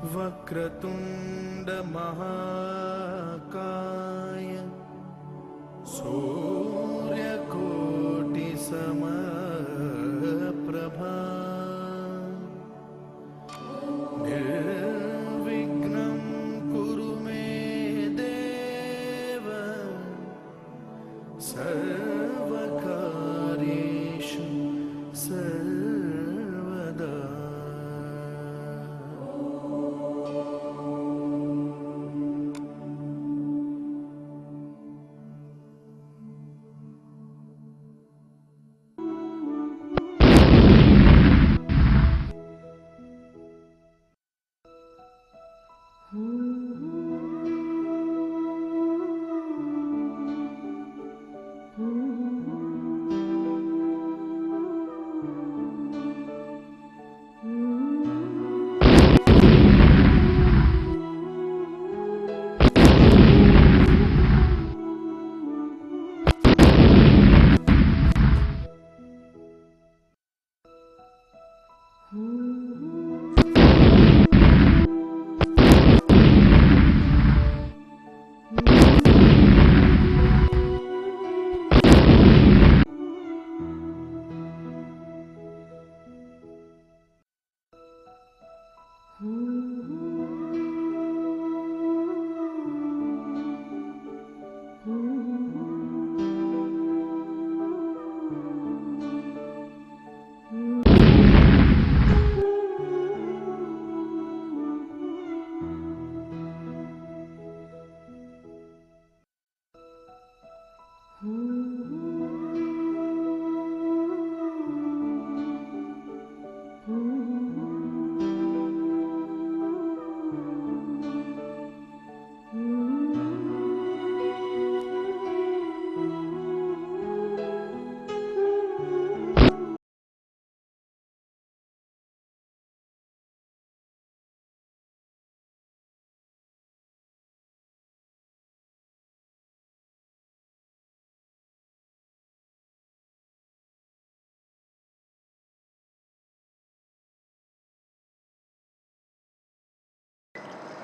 वक्रतुंड महाकाय सूर्यकोटि समप्रभा निर्विघ्नं कुरु मे देव सर्वकार्येषु सर्वदा।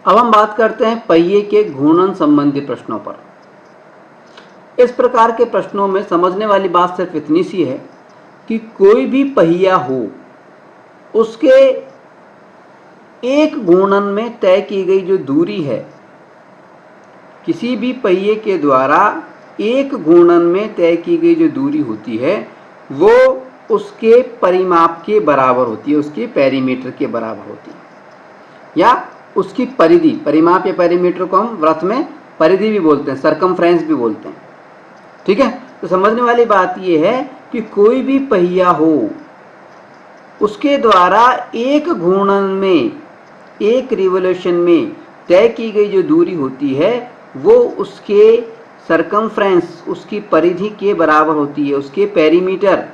अब हम बात करते हैं पहिए के घूर्णन संबंधी प्रश्नों पर। इस प्रकार के प्रश्नों में समझने वाली बात सिर्फ इतनी सी है कि कोई भी पहिया हो, उसके एक घूर्णन में तय की गई जो दूरी है, किसी भी पहिए के द्वारा एक घूर्णन में तय की गई जो दूरी होती है वो उसके परिमाप के बराबर होती है, उसके पेरीमीटर के बराबर होती है, या उसकी परिधि। परिमाप या पेरीमीटर को हम वृत्त में परिधि भी बोलते हैं, सरकमफ्रेंस भी बोलते हैं। ठीक है, तो समझने वाली बात यह है कि कोई भी पहिया हो, उसके द्वारा एक घूर्णन में, एक रिवोल्यूशन में तय की गई जो दूरी होती है वो उसके सरकमफ्रेंस, उसकी परिधि के बराबर होती है, उसके पेरीमीटर,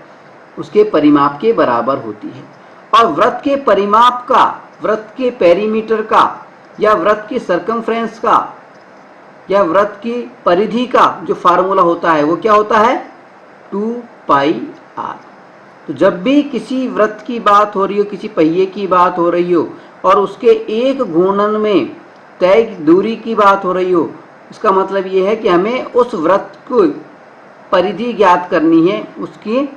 उसके परिमाप के बराबर होती है। और वृत्त के परिमाप का, वृत्त के पेरीमीटर का, या वृत्त की सरकमफ्रेंस का, या वृत्त की परिधि का जो फार्मूला होता है वो क्या होता है? 2πr। तो जब भी किसी वृत्त की बात हो रही हो, किसी पहिए की बात हो रही हो और उसके एक घूर्णन में तय दूरी की बात हो रही हो, इसका मतलब ये है कि हमें उस वृत्त को परिधि ज्ञात करनी है, उसकी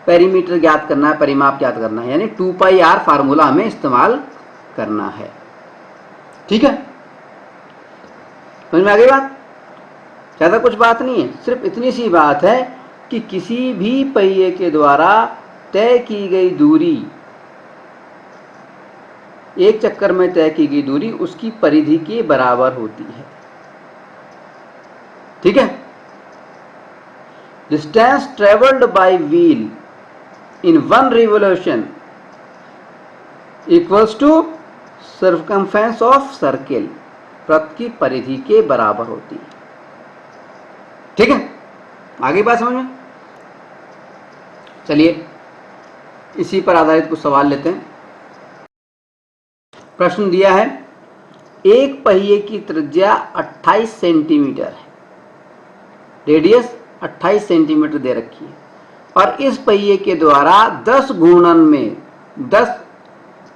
पेरीमीटर ज्ञात करना है, परिमाप ज्ञात करना है, यानी 2πr फार्मूला हमें इस्तेमाल करना है। ठीक है, समझ में आ गई बात? ज़्यादा कुछ बात नहीं है, सिर्फ इतनी सी बात है कि किसी भी पहिए के द्वारा तय की गई दूरी, एक चक्कर में तय की गई दूरी उसकी परिधि के बराबर होती है। ठीक है, distance travelled by wheel in one revolution equals to circumference of circle, वृत्त की परिधि के बराबर होती है। ठीक है, आगे बात समझ में? चलिए इसी पर आधारित कुछ सवाल लेते हैं। प्रश्न दिया है, एक पहिए की त्रिज्या 28 सेंटीमीटर है, रेडियस 28 सेंटीमीटर दे रखी है, और इस पहिए के द्वारा 10 घूर्णन में, 10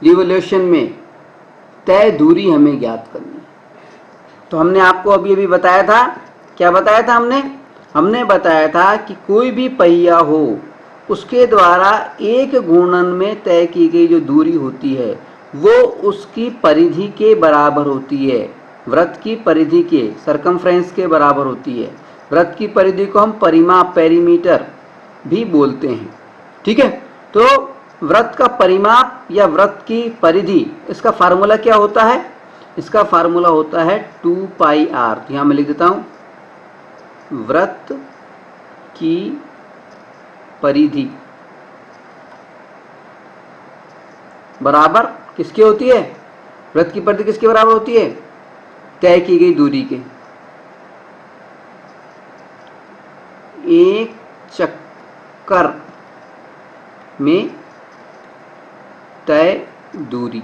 रिवोल्यूशन में तय दूरी हमें ज्ञात करनी है। तो हमने आपको अभी अभी बताया था, क्या बताया था हमने बताया था कि कोई भी पहिया हो उसके द्वारा एक घूर्णन में तय की गई जो दूरी होती है वो उसकी परिधि के बराबर होती है, वृत्त की परिधि के, सरकमफ्रेंस के बराबर होती है। वृत्त की परिधि को हम परिमाप, पेरीमीटर भी बोलते हैं। ठीक है, तो वृत्त का परिमाप या वृत्त की परिधि, इसका फार्मूला क्या होता है? इसका फार्मूला होता है 2πr। यहां मैं लिख देता हूं, वृत्त की परिधि बराबर किसके होती है? वृत्त की परिधि किसके बराबर होती है? तय की गई दूरी के। एक चक्कर में तय दूरी,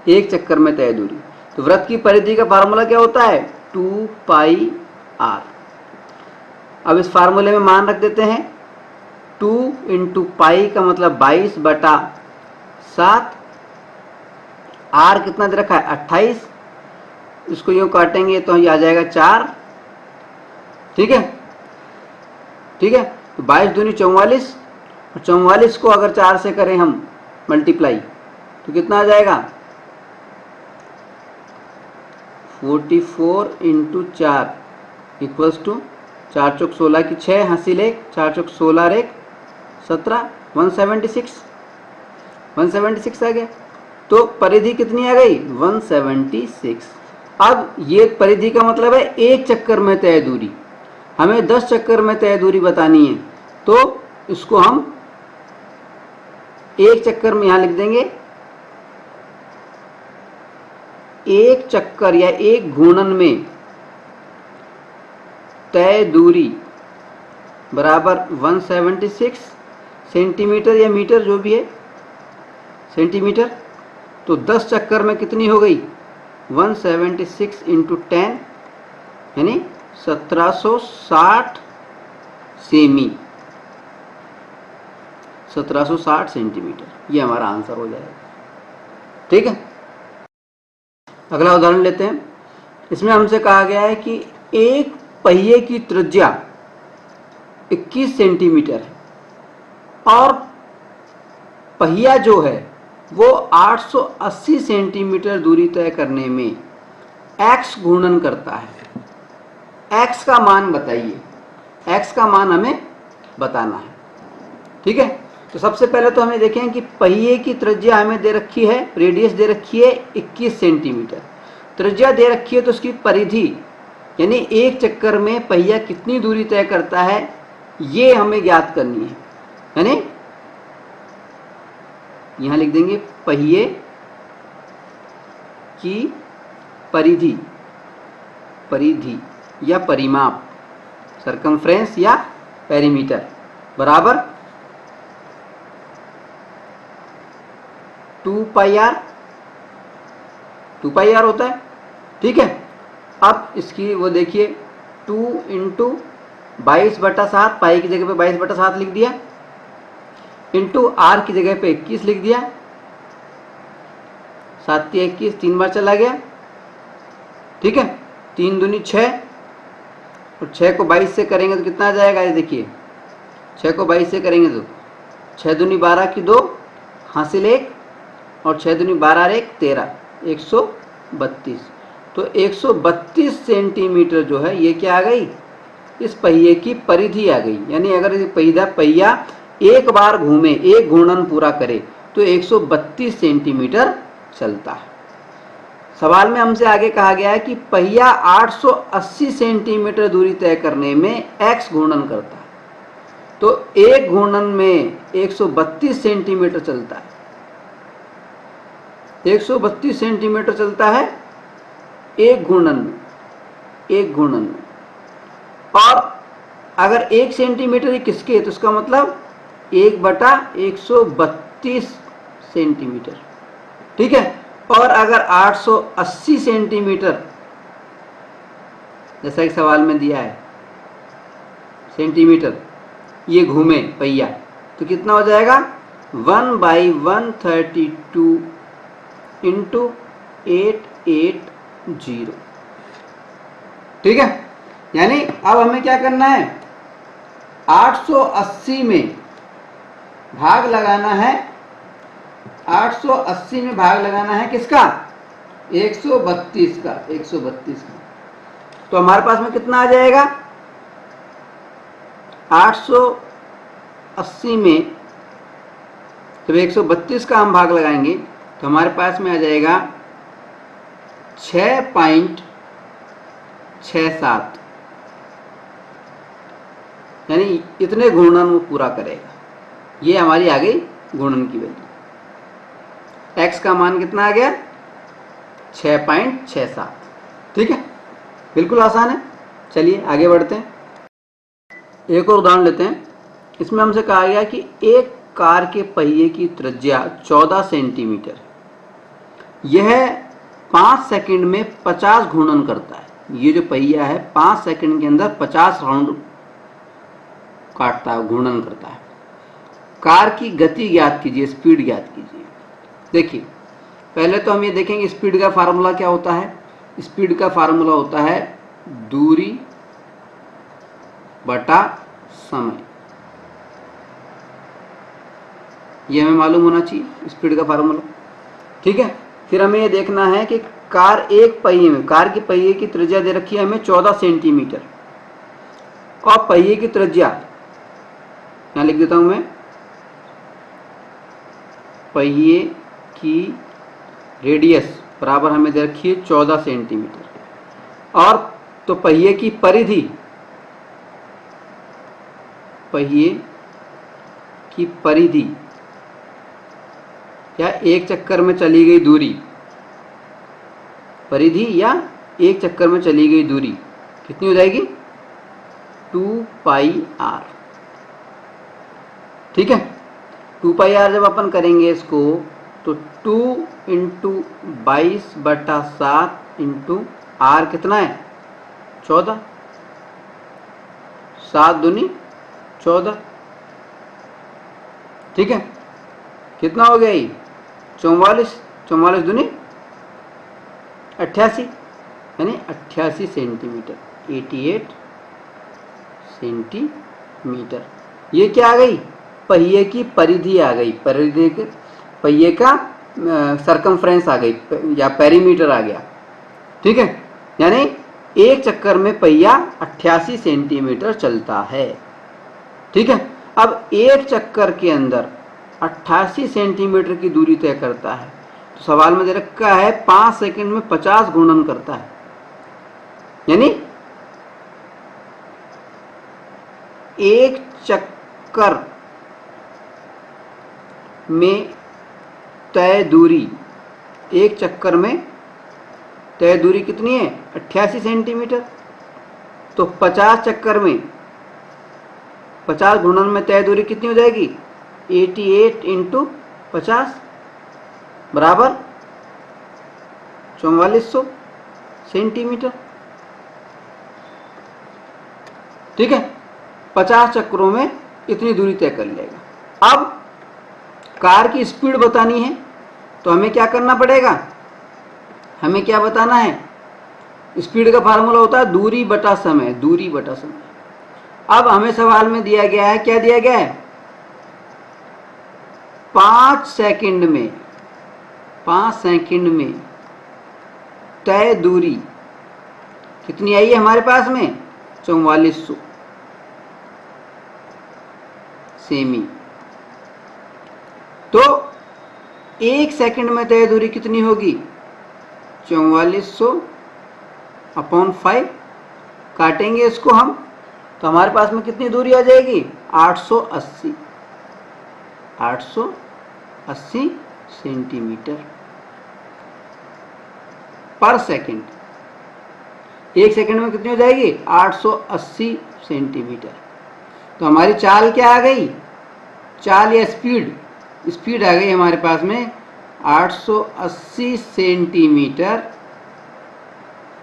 एक चक्कर में तय दूरी। तो वृत्त की परिधि का फार्मूला क्या होता है? 2πr। अब इस फार्मूले में मान रख देते हैं, 2 × पाई का मतलब 22/7, r कितना दे रखा है? 28। इसको यूं काटेंगे तो ये आ जाएगा 4। ठीक है, ठीक है। तो 22 दूनी 44, और 44 को अगर 4 से करें हम मल्टीप्लाई तो कितना आ जाएगा? 44 × 4 इक्वल्स टू 4 चौक 16 की 6, हासिल 1, 4 चौक 16 रेक 17, 176 आ गया। तो परिधि कितनी आ गई? 176। अब ये परिधि का मतलब है एक चक्कर में तय दूरी। हमें 10 चक्कर में तय दूरी बतानी है, तो इसको हम एक चक्कर में यहां लिख देंगे। एक चक्कर या एक घूर्णन में तय दूरी बराबर 176 सेंटीमीटर या मीटर, जो भी है, सेंटीमीटर। तो 10 चक्कर में कितनी हो गई? 176 × 10 यानी 1760 सेमी, 1760 सेंटीमीटर। ये हमारा आंसर हो जाएगा। ठीक है, अगला उदाहरण लेते हैं। इसमें हमसे कहा गया है कि एक पहिए की त्रिज्या 21 सेंटीमीटर है और पहिया जो है वो 880 सेंटीमीटर दूरी तय करने में x घूर्णन करता है। x का मान बताइए, x का मान हमें बताना है। ठीक है, तो सबसे पहले तो हमें देखें कि पहिए की त्रिज्या हमें दे रखी है, रेडियस दे रखी है 21 सेंटीमीटर, त्रिज्या दे रखी है, तो उसकी परिधि यानी एक चक्कर में पहिया कितनी दूरी तय करता है ये हमें ज्ञात करनी है। यानी यहां लिख देंगे पहिए की परिधि, परिधि या परिमाप, सरकमफ्रेंस या पेरीमीटर बराबर 2πr। 2πr होता है। ठीक है, अब इसकी वो देखिए 2 × 22/7, पाई की जगह पे 22/7 लिख दिया, इंटू r की जगह पे 21 लिख दिया, 7 × 21 3 बार चला गया। ठीक है, 3 दूनी 6 और 6 को 22 से करेंगे तो कितना आ जाएगा? ये देखिए 6 को 22 से करेंगे तो 6 दूनी 12 की 2, हासिल 1, और 6 दूनी 12 1 13, 132। तो 132 सेंटीमीटर जो है ये क्या आ गई? इस पहिए की परिधि आ गई। यानी अगर पहिया एक बार घूमे, एक घूर्णन पूरा करे तो 132 सेंटीमीटर चलता है। सवाल में हमसे आगे कहा गया है कि पहिया 880 सेंटीमीटर दूरी तय करने में x घूर्णन करता है। तो एक घूर्णन में 132 सेंटीमीटर चलता है, 132 सेंटीमीटर चलता है एक घूर्णन में, एक घूर्णन में। और अगर 1 सेंटीमीटर ही किसके, तो उसका मतलब 1/132 सेंटीमीटर। ठीक है, और अगर 880 सेंटीमीटर जैसा कि सवाल में दिया है सेंटीमीटर ये घूमे पहिया तो कितना हो जाएगा? 1/132 इंटू 880। ठीक है, यानी अब हमें क्या करना है, 880 में भाग लगाना है, 880 में भाग लगाना है किसका, 132 का, 132 का। तो हमारे पास में कितना आ जाएगा, 880 में जब 132 का हम भाग लगाएंगे तो हमारे पास में आ जाएगा 6.67, यानी इतने घूर्णन वो पूरा करेगा। ये हमारी आ गई घूर्णन की वैल्यू। x का मान कितना आ गया, 6.67। ठीक है, बिल्कुल आसान है। चलिए आगे बढ़ते हैं, एक और उदाहरण लेते हैं। इसमें हमसे कहा गया कि एक कार के पहिए की त्रिज्या 14 सेंटीमीटर, यह 5 सेकंड में 50 घूर्णन करता है। ये जो पहिया है 5 सेकंड के अंदर 50 राउंड काटता है, घूर्णन करता है। कार की गति ज्ञात कीजिए, स्पीड ज्ञात कीजिए। देखिए, पहले तो हम ये देखेंगे स्पीड का फार्मूला क्या होता है। स्पीड का फार्मूला होता है दूरी बटा समय, ये हमें मालूम होना चाहिए स्पीड का फार्मूला। ठीक है, फिर हमें ये देखना है कि कार एक पहिए में, कार के पहिए की त्रिज्या दे रखी है हमें 14 सेंटीमीटर, और पहिए की त्रिज्या यहाँ लिख देता हूं मैं, पहिए की रेडियस बराबर हमें दे रखी है 14 सेंटीमीटर, और तो पहिए की परिधि, पहिए की परिधि या एक चक्कर में चली गई दूरी, परिधि या एक चक्कर में चली गई दूरी कितनी हो जाएगी, 2πr। ठीक है, 2πr जब अपन करेंगे इसको तो 2 इंटू 22/7 इंटू r कितना है, 14, 7 दूनी 14। ठीक है, कितना हो गया ये, 44, 44 दूनी 88, यानी 88 सेंटीमीटर, 88 सेंटीमीटर। ये क्या आ गई, पहिए की परिधि आ गई, परिधि के पहिए का सरकमफ्रेंस आ गई या पेरीमीटर आ गया। ठीक है, यानी एक चक्कर में पहिया 88 सेंटीमीटर चलता है। ठीक है, अब एक चक्कर के अंदर 88 सेंटीमीटर की दूरी तय करता है, तो सवाल में दे रखा है 5 सेकंड में 50 घूर्णन करता है, यानी एक चक्कर में तय दूरी, एक चक्कर में तय दूरी कितनी है, 88 सेंटीमीटर। तो 50 चक्कर में, 50 घूर्णन में तय दूरी कितनी हो जाएगी, 88 इंटू 50 बराबर 4400 सेंटीमीटर। ठीक है, 50 चक्रों में इतनी दूरी तय कर लेगा। अब कार की स्पीड बतानी है तो हमें क्या करना पड़ेगा, हमें क्या बताना है, स्पीड का फार्मूला होता है दूरी बटा समय, दूरी बटा समय। अब हमें सवाल में दिया गया है, क्या दिया गया है, 5 सेकंड में, 5 सेकंड में तय दूरी कितनी आई है हमारे पास में, 4400 सेमी। तो एक सेकंड में तय दूरी कितनी होगी, 4400 अपॉन 5, काटेंगे इसको हम तो हमारे पास में कितनी दूरी आ जाएगी, 880, 880 सेंटीमीटर पर सेकंड। एक सेकंड में कितनी हो जाएगी, 880 सेंटीमीटर। तो हमारी चाल क्या आ गई, चाल या स्पीड, स्पीड आ गई हमारे पास में 880 सेंटीमीटर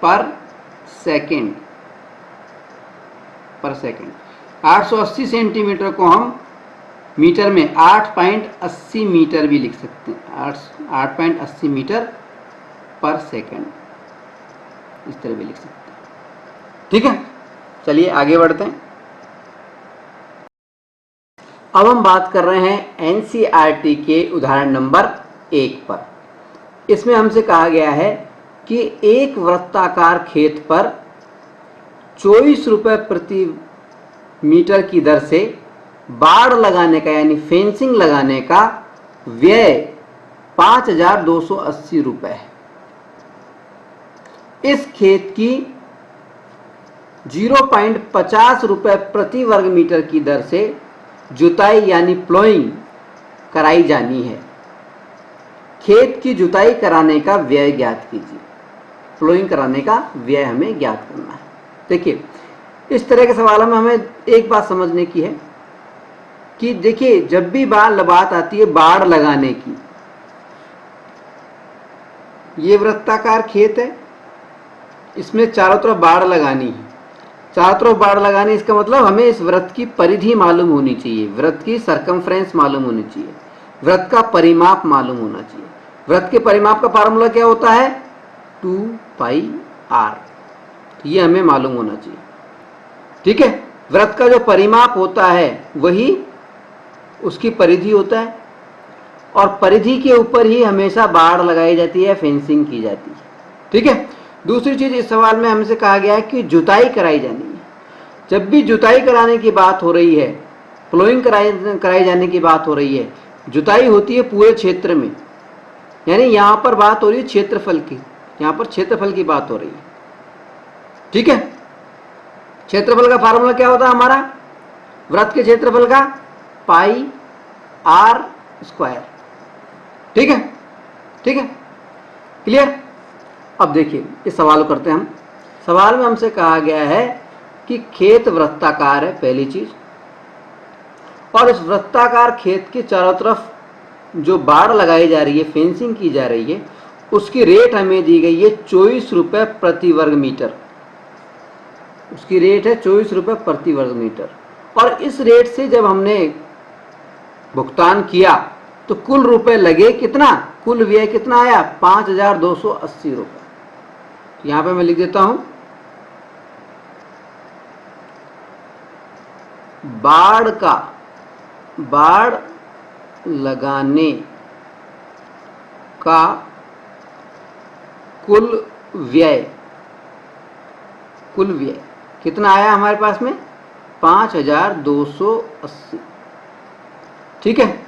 पर सेकंड, पर सेकंड। 880 सेंटीमीटर को हम मीटर में 8.80 मीटर भी लिख सकते हैं, 8.80 मीटर पर सेकंड, इस तरह भी लिख सकते हैं। ठीक है, चलिए आगे बढ़ते हैं। अब हम बात कर रहे हैं एनसीईआरटी के उदाहरण नंबर 1 पर। इसमें हमसे कहा गया है कि एक वृत्ताकार खेत पर 24 रुपये प्रति मीटर की दर से बाड़ लगाने का यानी फेंसिंग लगाने का व्यय 5,280 रुपये है। इस खेत की 0.50 रुपये प्रति वर्ग मीटर की दर से जुताई यानी प्लोइंग कराई जानी है। खेत की जुताई कराने का व्यय ज्ञात कीजिए। प्लोइंग कराने का व्यय हमें ज्ञात करना है। देखिए, इस तरह के सवालों में हमें एक बात समझने की है कि देखिए, जब भी बात आती है बाड़ लगाने की, ये वृत्ताकार खेत है, इसमें चारों तरफ बाड़ लगानी है। चारों तरफ बाड़ लगानी, इसका मतलब हमें इस वृत्त की परिधि मालूम होनी चाहिए, वृत्त की सरकमफ्रेंस मालूम होनी चाहिए, वृत्त का परिमाप मालूम होना चाहिए। वृत्त के परिमाप का फार्मूला क्या होता है? 2πr। ये हमें मालूम होना चाहिए। ठीक है, वृत्त का जो परिमाप होता है वही उसकी परिधि होता है, और परिधि के ऊपर ही हमेशा बाड़ लगाई जाती है, फेंसिंग की जाती है। ठीक है, दूसरी चीज, इस सवाल में हमसे कहा गया है कि जुताई कराई जानी है। जब भी जुताई कराने की बात हो रही है, प्लोइंग कराई जाने की बात हो रही है, जुताई होती है पूरे क्षेत्र में, यानी यहां पर बात हो रही है क्षेत्रफल की, यहां पर क्षेत्रफल की बात हो रही है। ठीक है, क्षेत्रफल का फार्मूला क्या होता है हमारा? वृत्त के क्षेत्रफल का पाई आर स्क्वायर। ठीक है, ठीक है, क्लियर। अब देखिए, इस सवाल को करते हैं हम। सवाल में हमसे कहा गया है कि खेत वृत्ताकार है, पहली चीज, और इस वृत्ताकार खेत के चारों तरफ जो बाड़ लगाई जा रही है, फेंसिंग की जा रही है, उसकी रेट हमें दी गई है 24 रुपये प्रति वर्ग मीटर। उसकी रेट है 24 रुपये प्रति वर्ग मीटर, और इस रेट से जब हमने भुगतान किया तो कुल रुपए लगे कितना, कुल व्यय कितना आया? 5,280 रुपये। यहां पे मैं लिख देता हूं, बाड़ लगाने का कुल व्यय कितना आया हमारे पास में? 5,280। ठीक है,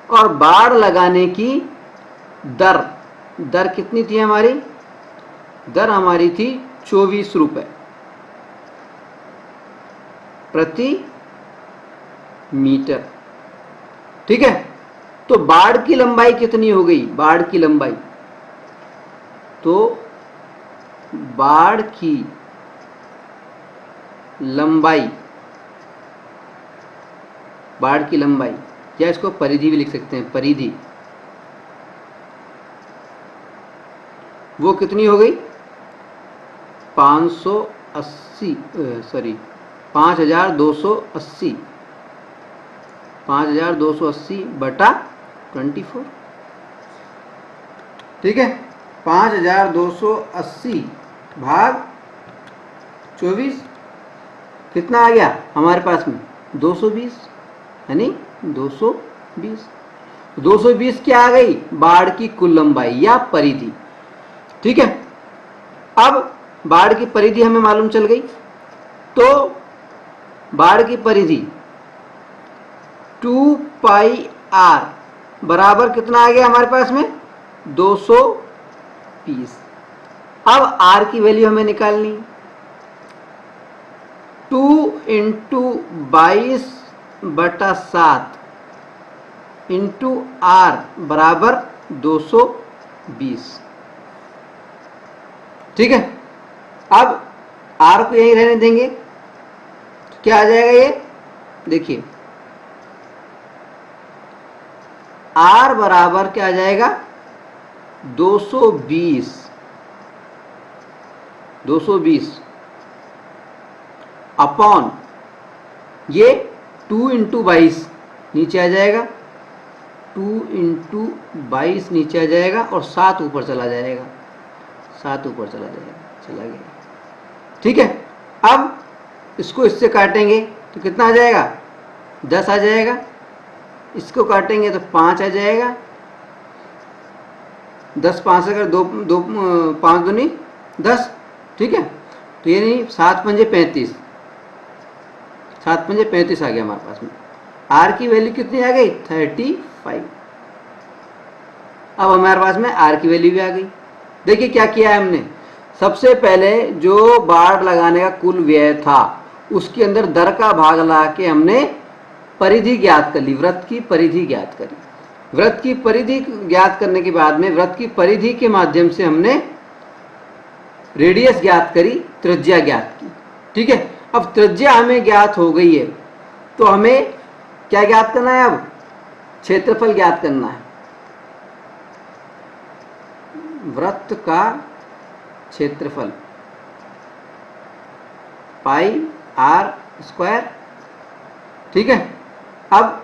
और बाड़ लगाने की दर कितनी थी हमारी? दर हमारी थी 24 रुपये प्रति मीटर। ठीक है, तो बाड़ की लंबाई कितनी हो गई? बाड़ की लंबाई, तो बाड़ की लंबाई, या इसको परिधि भी लिख सकते हैं, परिधि, वो कितनी हो गई? 5,280 बटा 24। ठीक है, 5,280 भाग 24 कितना आ गया हमारे पास में? 220, यानी 220 क्या आ गई? बाड़ की कुल लंबाई या परिधि। ठीक है, अब बाड़ की परिधि हमें मालूम चल गई, तो बाड़ की परिधि 2πr बराबर कितना आ गया हमारे पास में? 220। अब r की वैल्यू हमें निकालनी, 2 × 22/7 इंटू r बराबर 220। ठीक है, अब r को यहीं रहने देंगे, तो क्या आ जाएगा ये? देखिए, r बराबर क्या आ जाएगा? 220 अपॉन ये 2 × 22, नीचे आ जाएगा, 2 इंटू 22 नीचे आ जाएगा और 7 ऊपर चला जाएगा, 7 ऊपर चला जाएगा, चला गया। ठीक है, अब इसको इससे काटेंगे तो कितना आ जाएगा, 10 आ जाएगा। इसको काटेंगे तो 5 आ जाएगा, 10 5 अगर 2 2 5 दूनी 10। ठीक है, तो ये नहीं, 7 पंजे 35, 7 पंजे 35 आ गया हमारे पास में। आर की वैल्यू कितनी आ गई, 35। अब हमारे पास में आर की वैल्यू भी आ गई। देखिए क्या किया है हमने, सबसे पहले जो बाड़ लगाने का कुल व्यय था उसके अंदर दर का भाग लगा के हमने परिधि ज्ञात कर ली, व्रत की परिधि ज्ञात करी। व्रत की परिधि ज्ञात करने के बाद में व्रत की परिधि के माध्यम से हमने रेडियस ज्ञात करी, त्रिज्या ज्ञात की। ठीक है, अब त्रिज्या हमें ज्ञात हो गई है तो हमें क्या ज्ञात करना है, अब क्षेत्रफल ज्ञात करना है। वृत्त का क्षेत्रफल पाई आर स्क्वायर। ठीक है, अब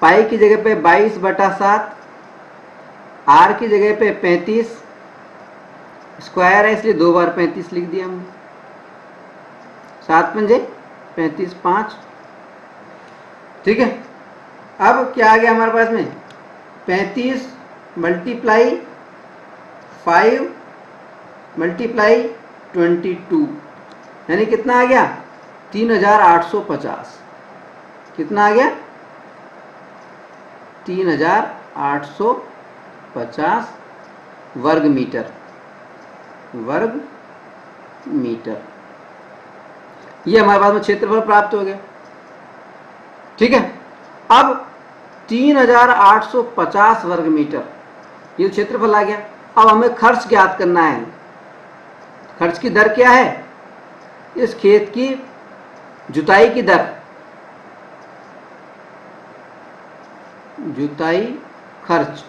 पाई की जगह पे 22/7, आर की जगह पे 35, स्क्वायर है इसलिए 2 बार 35 लिख दिया हमने। 7 पंजे 35, 5। ठीक है, अब क्या आ गया हमारे पास में, 35 मल्टीप्लाई 5 मल्टीप्लाई 22, यानी कितना आ गया, 3850। कितना आ गया, 3850 वर्ग मीटर, वर्ग मीटर। ये हमारे पास में क्षेत्रफल प्राप्त हो गया। ठीक है, अब 3850 वर्ग मीटर ये क्षेत्रफल आ गया। अब हमें खर्च ज्ञात करना है। खर्च की दर क्या है, इस खेत की जुताई की दर, जुताई खर्च,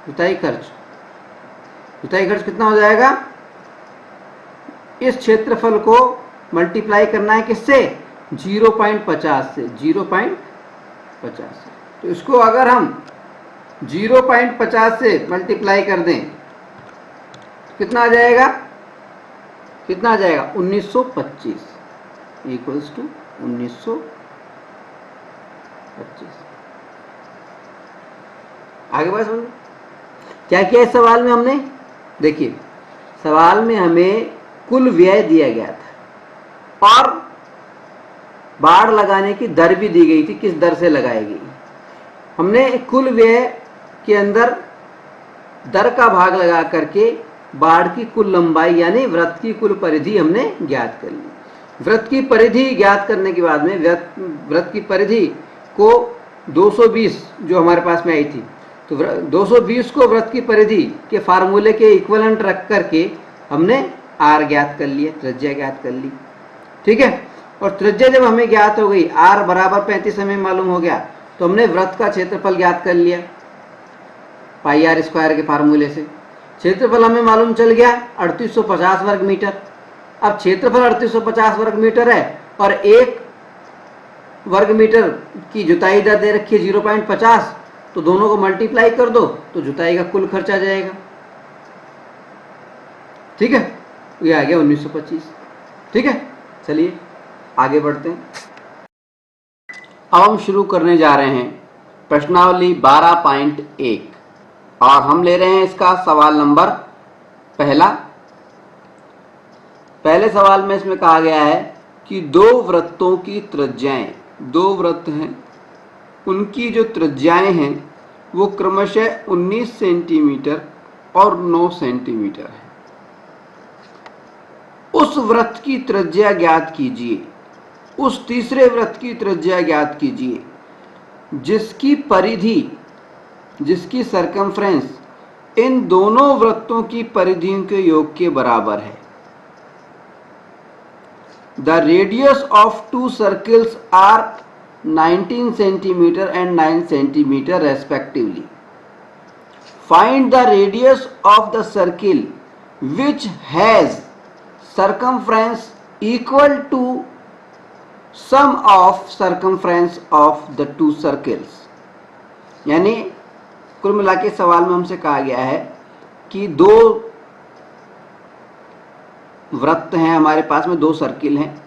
जुताई खर्च, जुताई खर्च कितना हो जाएगा, इस क्षेत्रफल को मल्टीप्लाई करना है किससे, 0.50 से, 0.50 से। तो इसको अगर हम 0.50 से मल्टीप्लाई कर दें तो कितना आ जाएगा, कितना आ जाएगा, 1925 इक्वल्स टू 1925। आगे बढ़ समझ, क्या किया इस सवाल में हमने, देखिए सवाल में हमें कुल व्यय दिया गया था और बाड़ लगाने की दर भी दी गई थी, किस दर से लगाएगी। हमने कुल व्यय के अंदर दर का भाग लगा करके बाड़ की कुल लंबाई यानी वृत्त की कुल परिधि हमने ज्ञात कर ली। वृत्त की परिधि ज्ञात करने के बाद में वृत्त की परिधि को 220 जो हमारे पास में आई थी, तो 220 को वृत्त की परिधि के फार्मूले के इक्विवेलेंट रख करके हमने आर ज्ञात कर लिया, त्रिज्या ज्ञात कर ली। ठीक है, और त्रिज्या जब हमें ज्ञात हो गई, आर बराबर 35 हमें मालूम हो गया, तो हमने वृत्त का क्षेत्रफल ज्ञात कर लिया पाई आर स्क्वायर के फार्मूले से। क्षेत्रफल हमें मालूम चल गया 3850 वर्ग मीटर। अब क्षेत्रफल 3850 वर्ग मीटर है और 1 वर्ग मीटर की जुताई दर दे रखी है 0.50, तो दोनों को मल्टीप्लाई कर दो तो जुताई का कुल खर्च आ जाएगा। ठीक है, ये आ गया 1925। ठीक है, चलिए आगे बढ़ते हैं। अब हम शुरू करने जा रहे हैं प्रश्नावली 12.1 और हम ले रहे हैं इसका सवाल नंबर पहला। पहले सवाल में इसमें कहा गया है कि दो वृत्तों की त्रिज्याएं, दो वृत्त हैं, उनकी जो त्रिज्याएं हैं वो क्रमशः 19 सेंटीमीटर और 9 सेंटीमीटर है। उस वृत्त की त्रिज्या ज्ञात कीजिए, उस तीसरे वृत्त की त्रिज्या ज्ञात कीजिए जिसकी परिधि, जिसकी सरकमफ्रेंस इन दोनों वृत्तों की परिधियों के योग के बराबर है। The radius of two circles are 19 centimetre and 9 centimetre respectively. Find the radius of the circle which has circumference equal to sum of circumference of the two circles, यानी कुल मिला के सवाल में हमसे कहा गया है कि दो वृत्त हैं हमारे पास में, दो सर्किल हैं,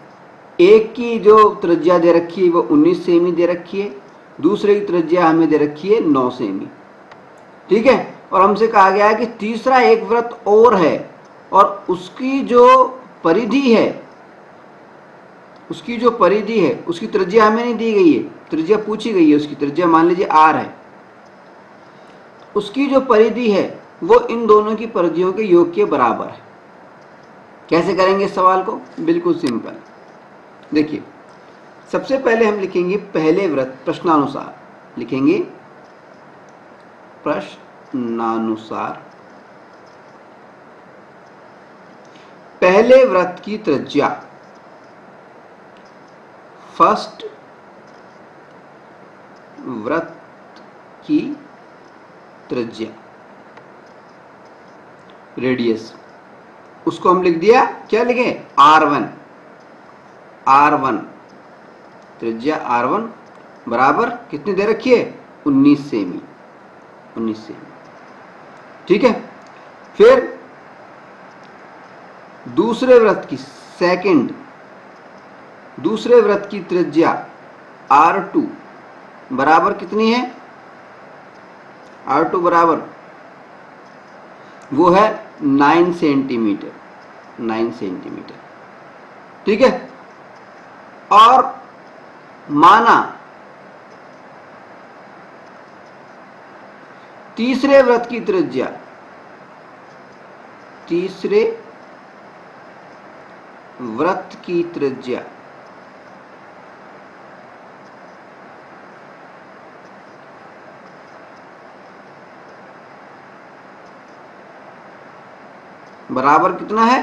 एक की जो त्रिज्या दे रखी है वो 19 सेमी दे रखी है, दूसरे की त्रिज्या हमें दे रखी है 9 सेमी, ठीक है। और हमसे कहा गया है कि तीसरा एक वृत्त और है और उसकी जो परिधि है, उसकी त्रिज्या हमें नहीं दी गई है, त्रिज्या पूछी गई है, उसकी त्रिज्या मान लीजिए r है, उसकी जो परिधि है वो इन दोनों की परिधियों के योग के बराबर है। कैसे करेंगे इस सवाल को? बिल्कुल सिंपल। देखिए, सबसे पहले हम लिखेंगे पहले वृत्त, प्रश्नानुसार लिखेंगे, प्रश्नानुसार पहले वृत्त की त्रिज्या, फर्स्ट वृत्त की त्रिज्या, रेडियस, उसको हम लिख दिया, क्या लिखे? R1, R1, त्रिज्या R1 बराबर कितनी दे रखी है? 19 सेमी, 19 सेमी, ठीक है। फिर दूसरे वृत्त की दूसरे वृत्त की त्रिज्या R2 बराबर कितनी है? R2 बराबर वो है 9 सेंटीमीटर, 9 सेंटीमीटर, ठीक है। और माना तीसरे वृत्त की त्रिज्या, तीसरे वृत्त की त्रिज्या बराबर कितना है?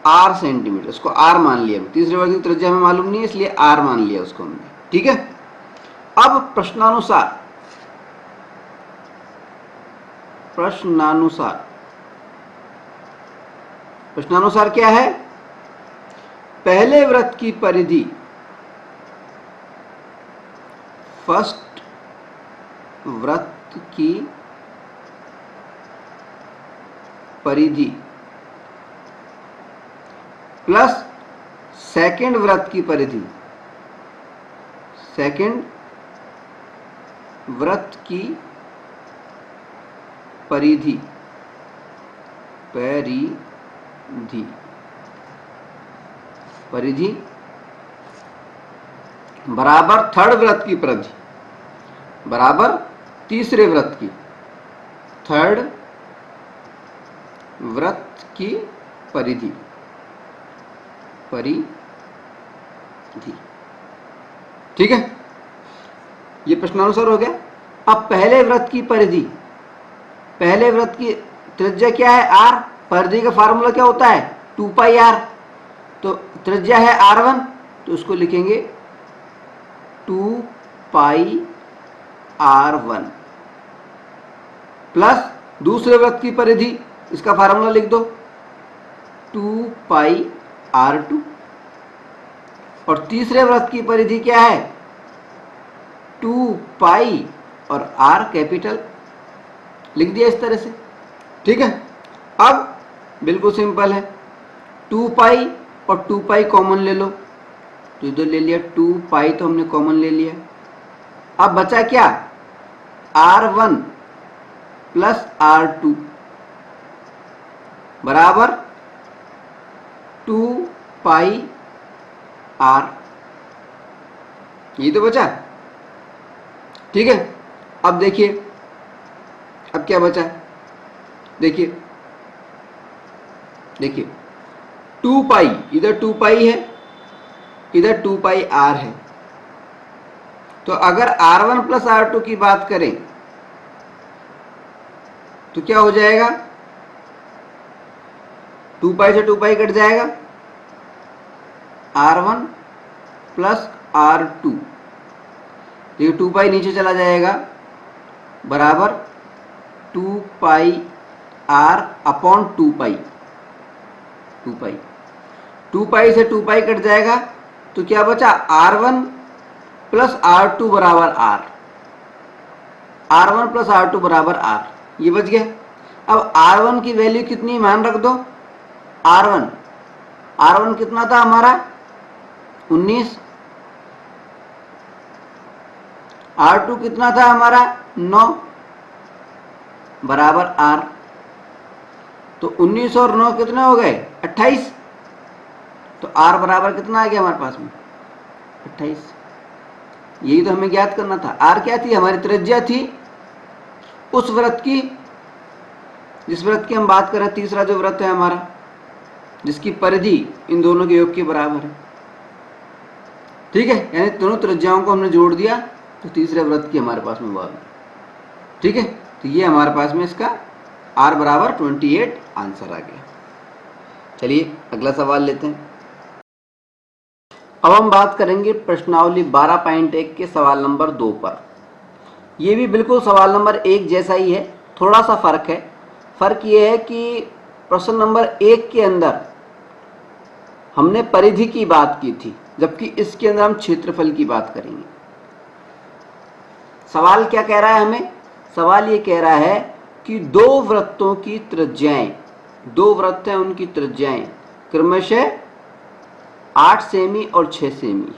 R सेंटीमीटर, उसको R मान लिया, तीसरे वर्ग की त्रिज्या हमें मालूम नहीं है इसलिए R मान लिया उसको हमने, ठीक है। अब प्रश्नानुसार क्या है? पहले वृत्त की परिधि, फर्स्ट वृत्त की परिधि प्लस सेकंड वृत्त की परिधि, सेकंड वृत्त की परिधि, परिधि बराबर थर्ड वृत्त की परिधि बराबर तीसरे वृत्त की, थर्ड वृत्त की परिधि, ठीक है। ये प्रश्नानुसार हो गया। अब पहले वृत्त की परिधि, पहले वृत्त की त्रिज्या क्या है? R, परिधि का फार्मूला क्या होता है? 2 पाई R, तो त्रिज्या है R1, तो उसको लिखेंगे 2 पाई R1 प्लस दूसरे वृत्त की परिधि, इसका फार्मूला लिख दो 2 पाई R2, और तीसरे वृत्त की परिधि क्या है? 2 पाई और R कैपिटल, लिख दिया इस तरह से, ठीक है। अब बिल्कुल सिंपल है, 2 पाई और 2 पाई कॉमन ले लो, तो इधर ले लिया 2 पाई, तो हमने कॉमन ले लिया। अब बचा क्या? R1 प्लस R2 बराबर 2 पाई R, ये तो बचा, ठीक है। अब देखिए, अब क्या बचा? देखिए 2 पाई, इधर 2 पाई है, इधर 2 पाई R है, तो अगर R1 प्लस R2 की बात करें तो क्या हो जाएगा? 2 पाई से 2 पाई कट जाएगा, R1 प्लस R2, देखिए 2 पाई नीचे चला जाएगा, बराबर 2 पाई R अपॉन 2 पाई, 2 पाई से 2 पाई कट जाएगा तो क्या बचा R1 प्लस R2 बराबर R, R1 प्लस R2 बराबर R, ये बच गया। अब R1 की वैल्यू कितनी मान रख दो, R1 कितना था हमारा 19, R2 कितना था हमारा 9 बराबर R, तो 19 और 9 कितने हो गए 28, तो R बराबर कितना आ गया हमारे पास में 28। यही तो हमें ज्ञात करना था। R क्या थी, हमारी त्रिज्या थी उस वृत्त की, जिस वृत्त की हम बात कर रहे हैं, तीसरा जो वृत्त है हमारा, जिसकी परिधि इन दोनों के योग के बराबर है। ठीक है, यानी दोनों त्रिज्याओं को हमने जोड़ दिया तो तीसरे वृत्त की हमारे पास में वॉल्यूम। ठीक है, तो ये हमारे पास में इसका R बराबर 28 आंसर आ गया। चलिए अगला सवाल लेते हैं। अब हम बात करेंगे प्रश्नावली 12.1 के सवाल नंबर 2 पर। ये भी बिल्कुल सवाल नंबर 1 जैसा ही है, थोड़ा सा फर्क है। फर्क ये है कि प्रश्न नंबर 1 के अंदर हमने परिधि की बात की थी, जबकि इसके अंदर हम क्षेत्रफल की बात करेंगे। सवाल क्या कह रहा है हमें, सवाल ये कह रहा है कि दो वृत्तों की त्रिज्याएं, दो वृत्त हैं उनकी त्रिज्याएं क्रमशः 8 सेमी और 6 सेमी।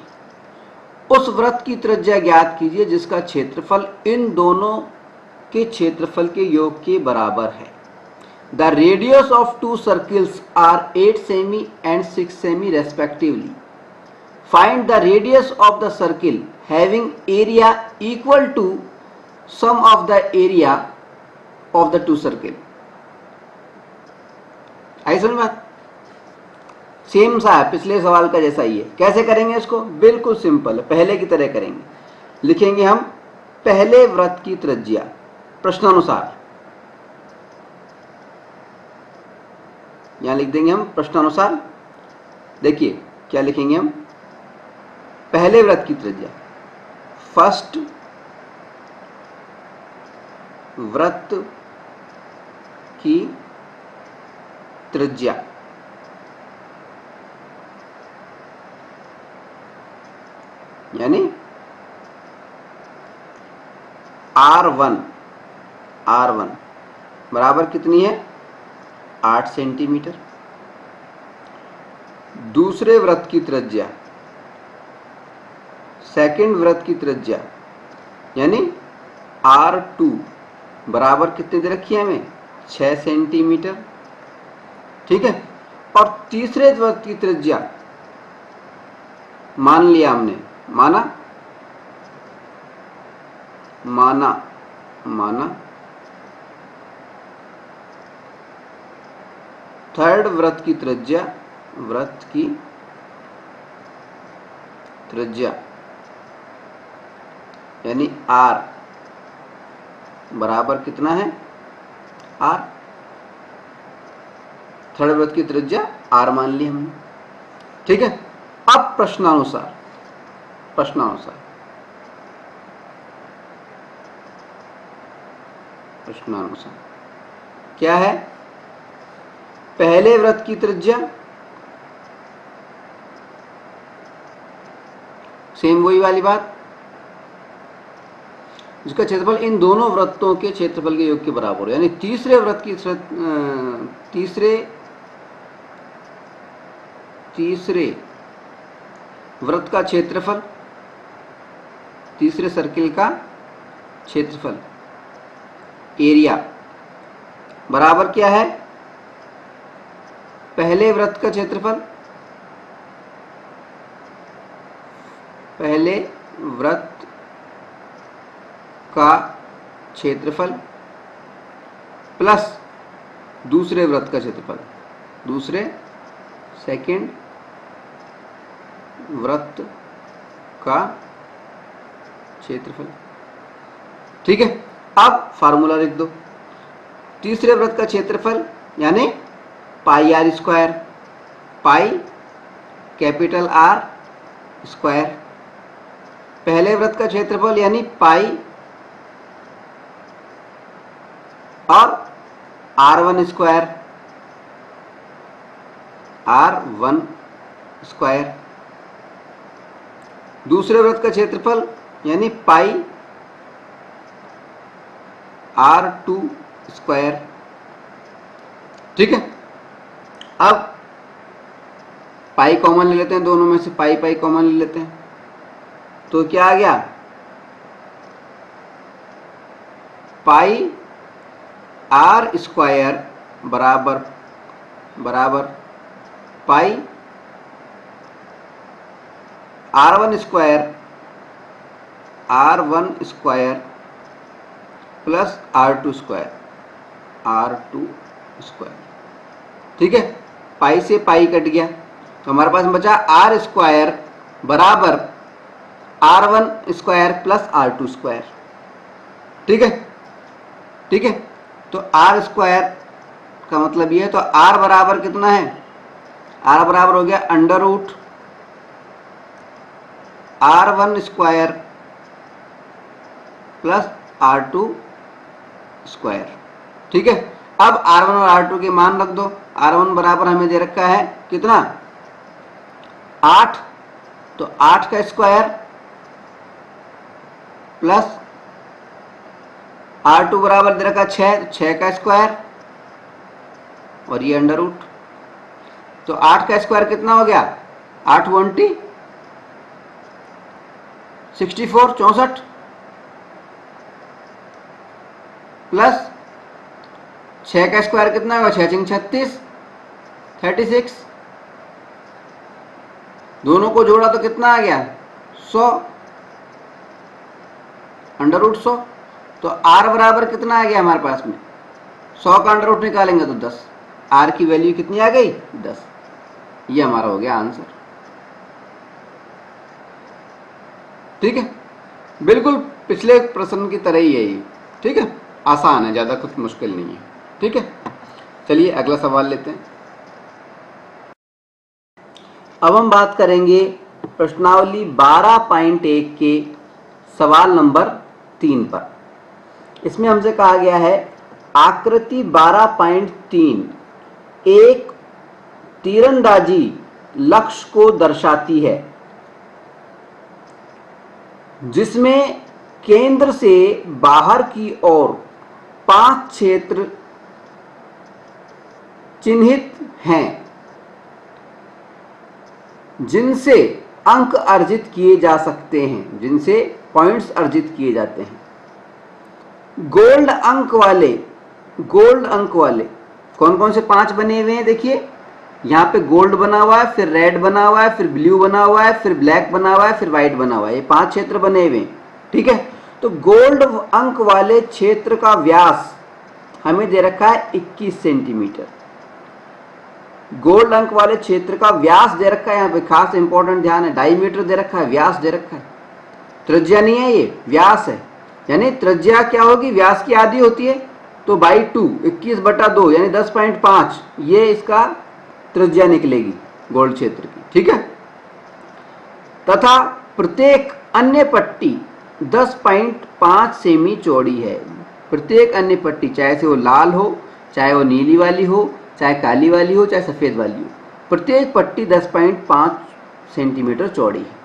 उस वृत्त की त्रिज्या ज्ञात कीजिए जिसका क्षेत्रफल इन दोनों के क्षेत्रफल के योग के बराबर है। The radius of two circles are 8 cm and 6 cm respectively. Find the radius of the circle having area equal to sum of the area of the two circle. आई समझ में? सेम सा है, पिछले सवाल का जैसा ही है। कैसे करेंगे इसको, बिल्कुल सिंपल है, पहले की तरह करेंगे। लिखेंगे हम पहले वृत्त की त्रिज्या प्रश्नानुसार, यहां लिख देंगे हम प्रश्नानुसार। देखिए क्या लिखेंगे हम, पहले वृत्त की त्रिज्या, फर्स्ट वृत्त की त्रिज्या, यानी R1 बराबर कितनी है 8 सेंटीमीटर। दूसरे वृत्त की त्रिज्या, सेकंड वृत्त की त्रिज्या, यानी R2 बराबर कितनी दे रखी है हमें 6 सेंटीमीटर। ठीक है, और तीसरे वृत्त की त्रिज्या मान लिया हमने, माना थर्ड वृत्त की त्रिज्या यानी R बराबर कितना है R, थर्ड वृत्त की त्रिज्या R मान ली हमने। ठीक है, अब प्रश्नानुसार क्या है, पहले वृत्त की त्रिज्या सेम वही वाली बात, जिसका क्षेत्रफल इन दोनों वृत्तों के क्षेत्रफल के योग के बराबर, यानी तीसरे वृत्त की तीसरे वृत्त का क्षेत्रफल, तीसरे सर्किल का क्षेत्रफल एरिया बराबर क्या है, पहले वृत्त का क्षेत्रफल, पहले वृत्त का क्षेत्रफल प्लस दूसरे वृत्त का क्षेत्रफल, दूसरे सेकंड वृत्त का क्षेत्रफल। ठीक है, अब फार्मूला लिख दो। तीसरे वृत्त का क्षेत्रफल यानी पाई R square, pi capital R square. पहले वृत्त का क्षेत्रफल यानी पाई और R1 स्क्वायर, R1 स्क्वायर। दूसरे वृत्त का क्षेत्रफल यानी पाई R2 स्क्वायर। ठीक है, अब पाई कॉमन ले लेते हैं, दोनों में से पाई पाई कॉमन ले लेते हैं, तो क्या आ गया, पाई R स्क्वायर बराबर पाई R1 square plus R2 square. ठीक है, पाई से पाई कट गया तो हमारे पास बचा R स्क्वायर बराबर R1 square plus R2 square. ठीक है, ठीक है, तो R स्क्वायर का मतलब ये है, तो R बराबर कितना है, R बराबर हो गया under root R1 square plus R2 square. ठीक है, अब R1 और R2 के मान रख दो। R1 बराबर हमें दे रखा है कितना, 8, तो 8 का स्क्वायर प्लस R2 बराबर दे रखा 6, 6 का स्क्वायर और ये अंडर रूट, तो 8 का स्क्वायर कितना हो गया, 8 20 64 64 प्लस 6 का स्क्वायर कितना होगा, 6 6 36 36, दोनों को जोड़ा तो कितना आ गया 100 अंडर रूट 100, तो R बराबर कितना आ गया हमारे पास में, 100 का अंडर रूट निकालेंगे तो 10, R की वैल्यू कितनी आ गई 10। ये हमारा हो गया आंसर। ठीक है, बिल्कुल पिछले प्रश्न की तरह ही है ये। ठीक है, आसान है, ज़्यादा कुछ मुश्किल नहीं है। ठीक है, चलिए अगला सवाल लेते हैं। अब हम बात करेंगे प्रश्नावली 12.1 के सवाल नंबर 3 पर। इसमें हमसे कहा गया है आकृति 12.3 एक तीरंदाजी लक्ष्य को दर्शाती है जिसमें केंद्र से बाहर की ओर 5 क्षेत्र चिन्हित हैं जिनसे अंक अर्जित किए जा सकते हैं, जिनसे पॉइंट्स अर्जित किए जाते हैं। गोल्ड अंक वाले कौन कौन से 5 बने हुए हैं, देखिए यहाँ पे गोल्ड बना हुआ है, फिर रेड बना हुआ है, फिर ब्लू बना हुआ है, फिर ब्लैक बना हुआ है, फिर व्हाइट बना हुआ है, ये 5 क्षेत्र बने हुए हैं। ठीक है, तो गोल्ड अंक वाले क्षेत्र का व्यास हमें दे रखा है 21 सेंटीमीटर। गोल्ड अंक वाले क्षेत्र का व्यास दे रखा है, यहाँ पे खास इंपॉर्टेंट ध्यान है, डायमीटर दे रखा है, व्यास दे रखा है, त्रिज्या नहीं है, ये व्यास है। यानी त्रिज्या क्या होगी, व्यास की आधी होती है, तो बाई 2 21/2 यानी 10.5 ये इसका त्रिज्या निकलेगी गोल्ड क्षेत्र की। ठीक है, तथा प्रत्येक अन्य पट्टी 10.5 सेमी चौड़ी है। प्रत्येक अन्य पट्टी, चाहे से वो लाल हो, चाहे वो नीली वाली हो, चाहे काली वाली हो, चाहे सफ़ेद वाली हो, प्रत्येक पट्टी 10.5 सेंटीमीटर चौड़ी है।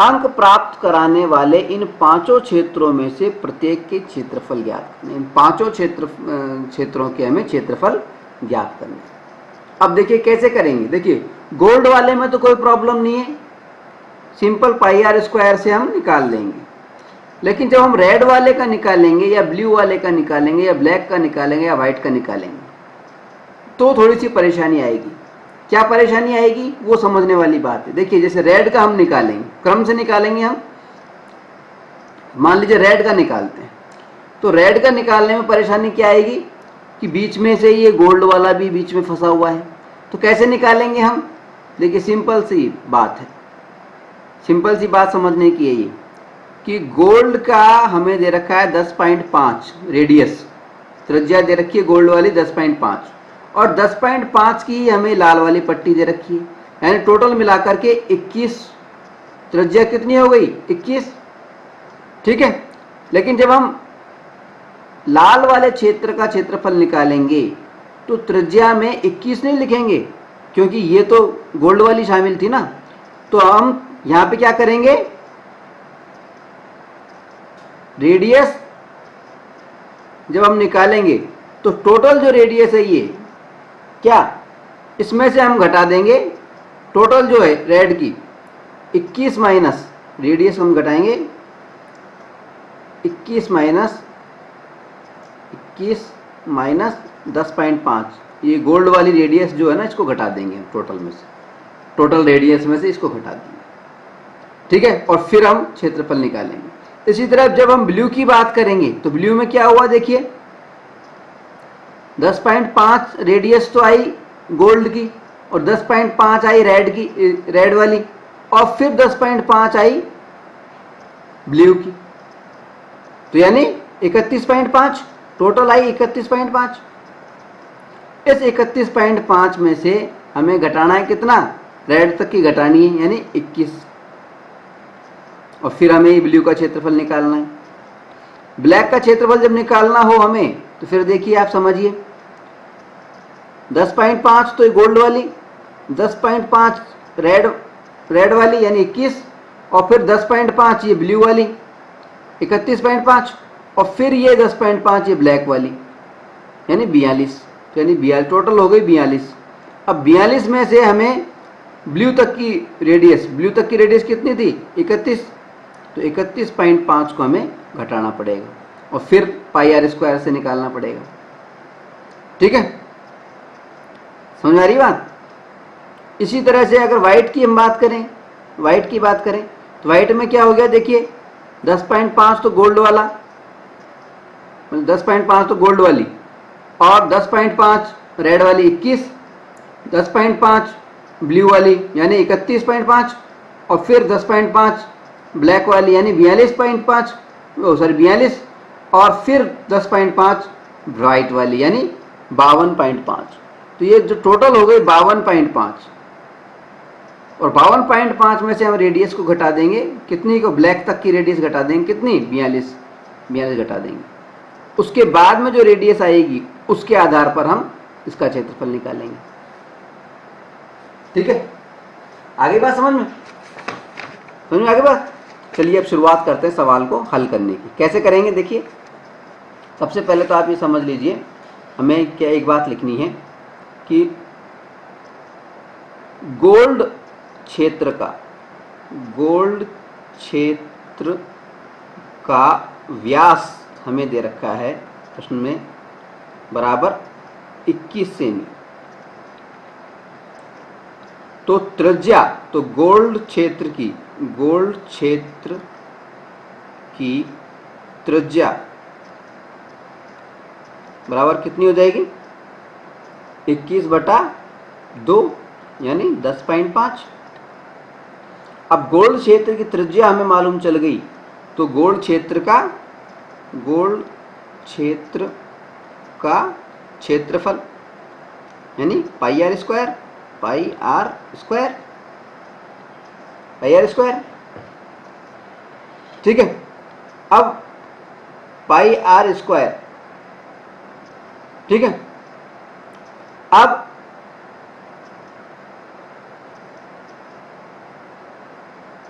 अंक प्राप्त कराने वाले इन 5 क्षेत्रों में से प्रत्येक के क्षेत्रफल ज्ञात करने। इन 5 क्षेत्रों के हमें क्षेत्रफल ज्ञात करने। अब देखिए कैसे करेंगे, देखिए गोल्ड वाले में तो कोई प्रॉब्लम नहीं है, सिंपल पाई आर स्क्वायर से हम निकाल लेंगे। लेकिन जब हम रेड वाले का निकालेंगे या ब्लू वाले का निकालेंगे या ब्लैक का निकालेंगे या व्हाइट का निकालेंगे तो थोड़ी सी परेशानी आएगी। क्या परेशानी आएगी वो समझने वाली बात है। देखिए जैसे रेड का हम निकालेंगे, क्रम से निकालेंगे हम, मान लीजिए रेड का निकालते हैं, तो रेड का निकालने में परेशानी क्या आएगी कि बीच में से ये गोल्ड वाला भी बीच में फंसा हुआ है, तो कैसे निकालेंगे हम। देखिए सिंपल सी बात है, सिंपल सी बात समझने की है ये कि गोल्ड का हमें दे रखा है 10.5 रेडियस, त्रिज्या दे रखी है गोल्ड वाली 10.5 और 10.5 की हमें लाल वाली पट्टी दे रखी है, यानी टोटल मिलाकर के 21 त्रिज्या कितनी हो गई 21। ठीक है, लेकिन जब हम लाल वाले क्षेत्र का क्षेत्रफल निकालेंगे तो त्रिज्या में 21 नहीं लिखेंगे, क्योंकि ये तो गोल्ड वाली शामिल थी ना, तो हम यहां पे क्या करेंगे, रेडियस जब हम निकालेंगे तो टोटल जो रेडियस है ये क्या, इसमें से हम घटा देंगे टोटल जो है रेड की 21 माइनस रेडियस हम घटाएंगे 21 माइनस 10.5, ये गोल्ड वाली रेडियस जो है ना इसको घटा देंगे हम टोटल में से, टोटल रेडियस में से इसको घटा देंगे, ठीक है। और फिर हम क्षेत्रफल निकालेंगे। इसी तरह जब हम ब्लू की बात करेंगे तो ब्लू में क्या हुआ देखिए, 10.5 रेडियस तो आई गोल्ड की और 10.5 आई रेड की, रेड वाली, और फिर 10.5 आई ब्लू की, तो यानी 31.5 टोटल आई 31.5। इस 31.5 में से हमें घटाना है कितना, रेड तक की घटानी है यानी 21, और फिर हमें ये ब्लू का क्षेत्रफल निकालना है। ब्लैक का क्षेत्रफल जब निकालना हो हमें तो फिर देखिए आप समझिए, 10.5 तो ये गोल्ड वाली, 10.5 रेड वाली यानी 21, और फिर 10.5 ये ब्लू वाली 31.5, और फिर ये 10.5 ये ब्लैक वाली यानी 42, यानी 42 टोटल हो गई 42। अब 42 में से हमें ब्लू तक की रेडियस कितनी थी 31, तो 31.5 को हमें घटाना पड़ेगा और फिर पाई आर स्क्वायर से निकालना पड़ेगा, ठीक है, समझ आ रही बात। इसी तरह से अगर वाइट की हम बात करें, वाइट की बात करें तो वाइट में क्या हो गया देखिए, 10.5 तो गोल्ड वाला, 10.5 तो गोल्ड वाली और 10.5 रेड वाली 21, 10.5 ब्लू वाली यानी 31.5, और फिर 10.5 ब्लैक वाली यानी 42.5, सॉरी 42, और फिर 10.5 वाइट वाली यानी 52.5, तो ये जो टोटल हो गई 52.5, और 52.5 में से हम रेडियस को घटा देंगे कितनी को, ब्लैक तक की रेडियस घटा देंगे कितनी 42 घटा देंगे। उसके बाद में जो रेडियस आएगी उसके आधार पर हम इसका क्षेत्रफल निकालेंगे, ठीक है। आगे बात समझ में आगे बात। चलिए अब शुरुआत करते हैं सवाल को हल करने की। कैसे करेंगे देखिए, सबसे पहले तो आप ये समझ लीजिए, हमें क्या एक बात लिखनी है कि गोल्ड क्षेत्र का व्यास हमें दे रखा है प्रश्न में बराबर 21 सेमी, तो त्रिज्या, तो गोल्ड क्षेत्र की त्रिज्या बराबर कितनी हो जाएगी 21/2 यानी 10.5। अब गोल्ड क्षेत्र की त्रिज्या हमें मालूम चल गई, तो गोल्ड क्षेत्र का क्षेत्रफल यानी पाई आर स्क्वायर, ठीक है। अब पाई आर स्क्वायर, ठीक है, अब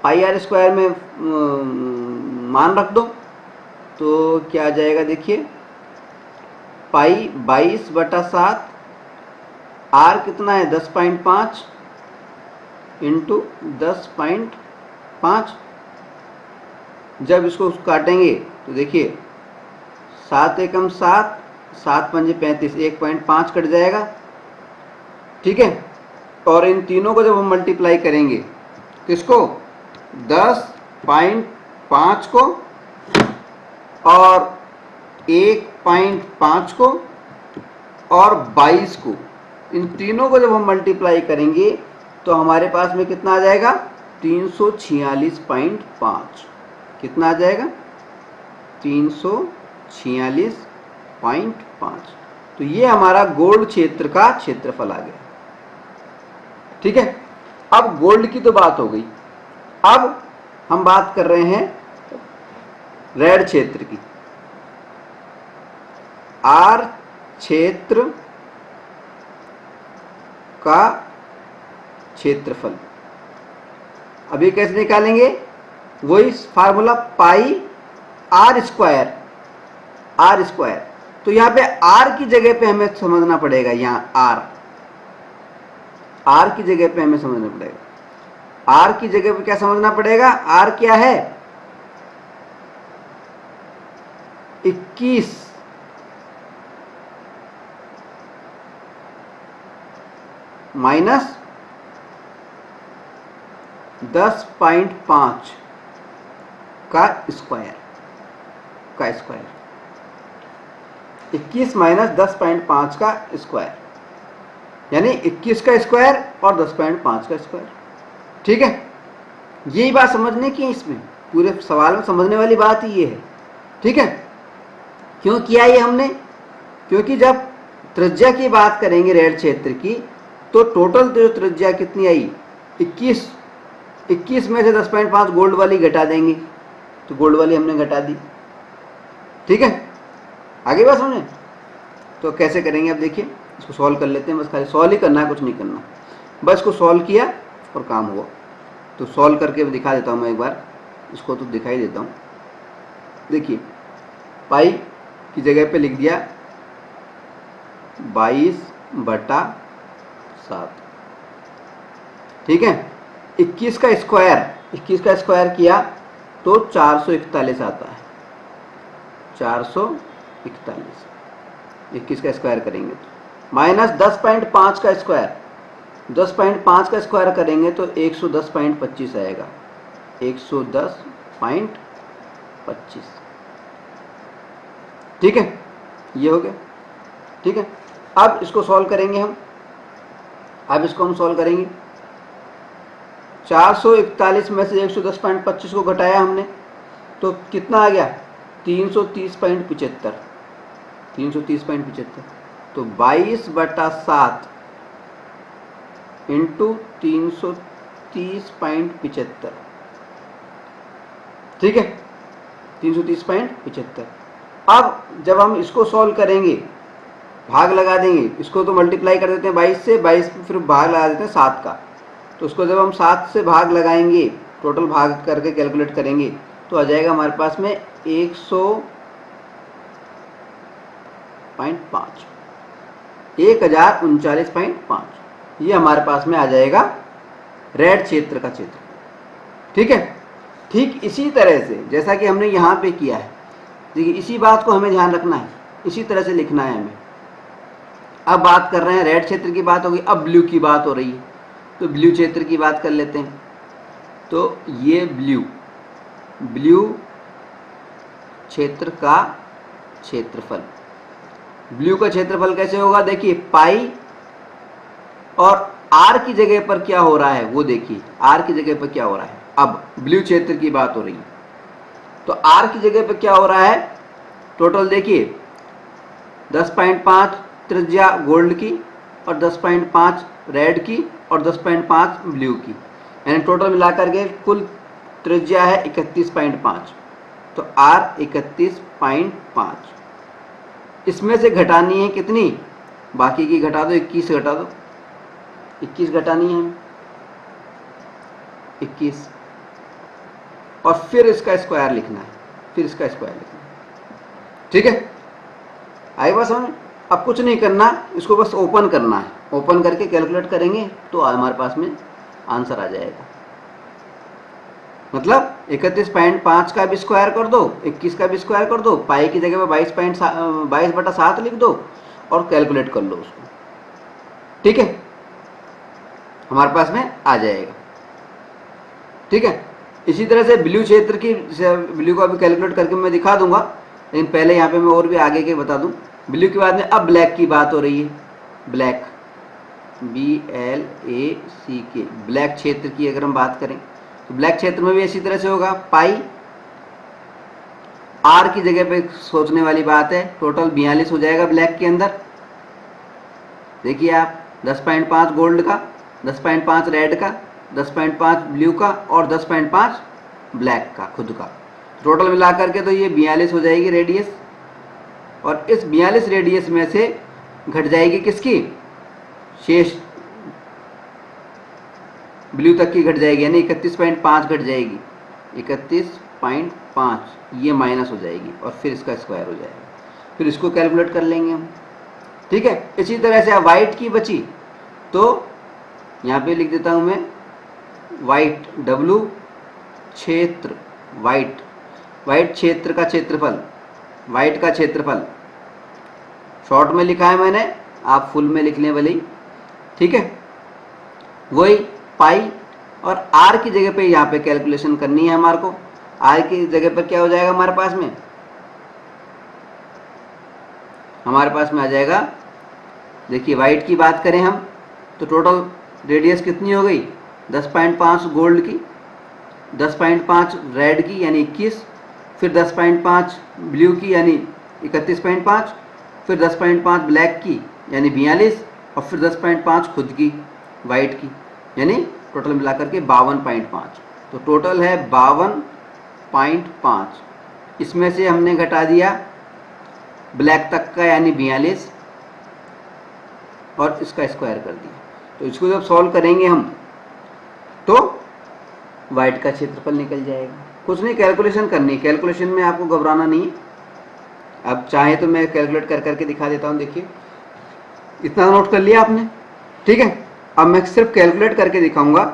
पाई आर स्क्वायर में मान रख दो तो क्या आ जाएगा देखिए, पाई 22/7, आर कितना है 10.5 इंटू 10.5, जब इसको काटेंगे तो देखिए 7 एकम 7, 7 पंजे 35, 1.5 कट जाएगा, ठीक है। और इन तीनों को जब हम मल्टीप्लाई करेंगे किसको 10.5 को और 1.5 को और 22 को, इन तीनों को जब हम मल्टीप्लाई करेंगे तो हमारे पास में कितना आ जाएगा 346.5, कितना आ जाएगा 346.5, तो ये हमारा गोल्ड क्षेत्र का क्षेत्रफल आ गया, ठीक है। अब गोल्ड की तो बात हो गई, अब हम बात कर रहे हैं रेड क्षेत्र की। आर क्षेत्र का क्षेत्रफल। अब ये कैसे निकालेंगे? वही formula pi R square, R square. तो यहाँ पे आर की जगह पे हमें समझना पड़ेगा, यहाँ आर की जगह पे हमें समझना पड़ेगा। आर की जगह पे क्या समझना पड़ेगा? आर क्या है? 21 माइनस 10.5 का स्क्वायर, 21 माइनस 10.5 का स्क्वायर, यानी 21 का स्क्वायर और 10.5 का स्क्वायर। ठीक है, यही बात समझने की है इसमें, पूरे सवाल में समझने वाली बात ही ये है। ठीक है, क्यों किया ये हमने? क्योंकि जब त्रिज्या की बात करेंगे रेड क्षेत्र की, तो टोटल जो त्रिज्या कितनी आई? 21 में से 10.5 गोल्ड वाली घटा देंगे, तो गोल्ड वाली हमने घटा दी। ठीक है, आगे बात समझे? तो कैसे करेंगे अब देखिए, इसको सॉल्व कर लेते हैं। बस खाली सॉल्व ही करना है, कुछ नहीं करना, बस इसको सॉल्व किया और काम हुआ। तो सॉल्व करके दिखा देता हूँ मैं एक बार, इसको तो दिखाई देता हूँ। देखिए, पाई की जगह पे लिख दिया 22/7। ठीक है, 21 का स्क्वायर किया तो 441 आता है। 441, 21 का स्क्वायर करेंगे तो, माइनस 10.5 का स्क्वायर, 10.5 का स्क्वायर करेंगे तो 110.25 आएगा। 110.25। ठीक है, ये हो गया। ठीक है, अब इसको सॉल्व करेंगे हम। अब इसको हम सॉल्व करेंगे। 441 में से 110.25 को घटाया हमने, तो कितना आ गया? 330.75। 330.75, तो 22/7 इंटू 330.75। ठीक है, 330.75। अब जब हम इसको सॉल्व करेंगे, भाग लगा देंगे, इसको तो मल्टीप्लाई कर देते हैं 22 से, 22 फिर भाग लगा देते हैं 7 का। तो उसको जब हम 7 से भाग लगाएंगे, टोटल भाग करके कैलकुलेट करेंगे, तो आ जाएगा हमारे पास में 1039.5। ये हमारे पास में आ जाएगा रेड क्षेत्र का क्षेत्र। ठीक है, ठीक इसी तरह से जैसा कि हमने यहाँ पे किया है, देखिए इसी बात को हमें ध्यान रखना है, इसी तरह से लिखना है हमें। अब बात कर रहे हैं, रेड क्षेत्र की बात होगी, अब ब्लू की बात हो रही है, तो ब्लू क्षेत्र की बात कर लेते हैं। तो ये ब्लू क्षेत्र का क्षेत्रफल, ब्लू का क्षेत्रफल कैसे होगा? देखिए, पाई और आर की जगह पर क्या हो रहा है वो देखिए, आर की जगह पर क्या हो रहा है। अब ब्लू क्षेत्र की बात हो रही है, तो आर की जगह पर क्या हो रहा है? टोटल देखिए, 10.5 त्रिज्या गोल्ड की और 10.5 रेड की और 10.5 ब्लू की, यानी टोटल मिलाकर के कुल त्रिज्या है 31.5। तो आर 31.5, इसमें से घटानी है कितनी? बाकी की घटा दो, 21 घटा दो, 21 घटानी है 21, और फिर इसका स्क्वायर लिखना है, फिर इसका स्क्वायर लिखना है। ठीक है, आई बात समझ? अब कुछ नहीं करना, इसको बस ओपन करना है, ओपन करके कैलकुलेट करेंगे तो हमारे पास में आंसर आ जाएगा। मतलब 31.5 का भी स्क्वायर कर दो, 21 का भी स्क्वायर कर दो, पाई की जगह पर 22/7 लिख दो और कैलकुलेट कर लो उसको। ठीक है, हमारे पास में आ जाएगा। ठीक है, इसी तरह से ब्लू क्षेत्र की, ब्लू को अभी कैलकुलेट करके मैं दिखा दूंगा, लेकिन पहले यहाँ पे मैं और भी आगे के बता दूं। ब्लू के बाद में अब ब्लैक की बात हो रही है। ब्लैक, BLACK, ब्लैक क्षेत्र की अगर हम बात करें, तो ब्लैक क्षेत्र में भी इसी तरह से होगा। पाई आर की जगह पे सोचने वाली बात है, टोटल 42 हो जाएगा ब्लैक के अंदर। देखिए आप, 10.5 गोल्ड का, 10.5 रेड का, 10.5 ब्लू का और 10.5 ब्लैक का खुद का, टोटल मिलाकर के तो ये 42 हो जाएगी रेडियस। और इस 42 रेडियस में से घट जाएगी किसकी? शेष ब्लू तक की घट जाएगी, यानी 31.5 घट जाएगी, 31.5 ये माइनस हो जाएगी और फिर इसका स्क्वायर हो जाएगा, फिर इसको कैलकुलेट कर लेंगे हम। ठीक है, इसी तरह से अब वाइट की बची तो यहाँ पे लिख देता हूँ मैं वाइट, W क्षेत्र वाइट, वाइट क्षेत्र का क्षेत्रफल, वाइट का क्षेत्रफल शॉर्ट में लिखा है मैंने, आप फुल में लिख लें भले ही। ठीक है, वही पाई और आर की जगह पे यहाँ पे कैलकुलेशन करनी है हमारे को। आर की जगह पर क्या हो जाएगा हमारे पास में, हमारे पास में आ जाएगा, देखिए वाइट की बात करें हम तो टोटल रेडियस कितनी हो गई 10.5 गोल्ड की, 10.5 रेड की यानी 21, फिर 10.5 ब्लू की यानी 31.5, फिर 10.5 ब्लैक की यानी 42 और फिर 10.5 खुद की वाइट की, यानी टोटल मिलाकर के 52.5। तो टोटल है 52.5। इसमें से हमने घटा दिया ब्लैक तक का यानी 42 और इसका स्क्वायर कर दिया। तो इसको जब सॉल्व करेंगे हम तो वाइट का क्षेत्रफल निकल जाएगा। कुछ नहीं कैलकुलेशन करनी, कैलकुलेशन में आपको घबराना नहीं है। अब चाहे तो मैं कैलकुलेट कर करके दिखा देता हूँ। देखिए इतना नोट कर लिया आपने, ठीक है। अब मैं सिर्फ कैलकुलेट करके दिखाऊंगा,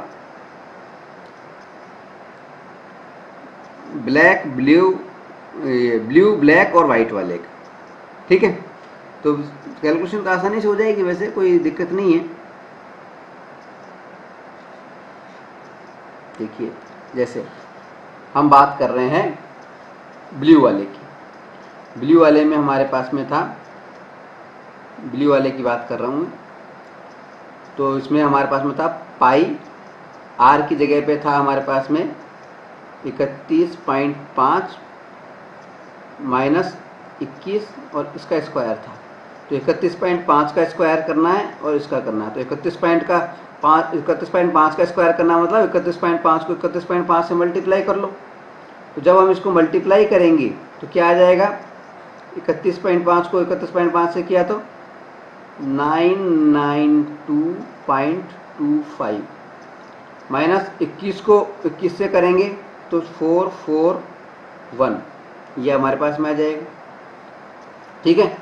ब्लैक ब्लू, ब्लू ब्लैक और वाइट वाले का, ठीक है। तो कैलकुलेशन तो आसानी से हो जाएगी, वैसे कोई दिक्कत नहीं है। देखिए जैसे हम बात कर रहे हैं ब्लू वाले की, ब्लू वाले में हमारे पास में था, ब्लू वाले की बात कर रहा हूँ मैं, तो इसमें हमारे पास में था पाई, आर की जगह पे था हमारे पास में 31.5 माइनस 21 और इसका स्क्वायर था। तो 31.5 का स्क्वायर करना है और इसका करना है। तो 31.5 का स्क्वायर करना मतलब 31.5 को 31.5 से मल्टीप्लाई कर लो। तो जब हम इसको मल्टीप्लाई करेंगे तो क्या आ जाएगा, 31.5 को 31.5 से किया तो 992.25 माइनस 21 को 21 से करेंगे तो 441, ये हमारे पास में आ जाएगा, ठीक है।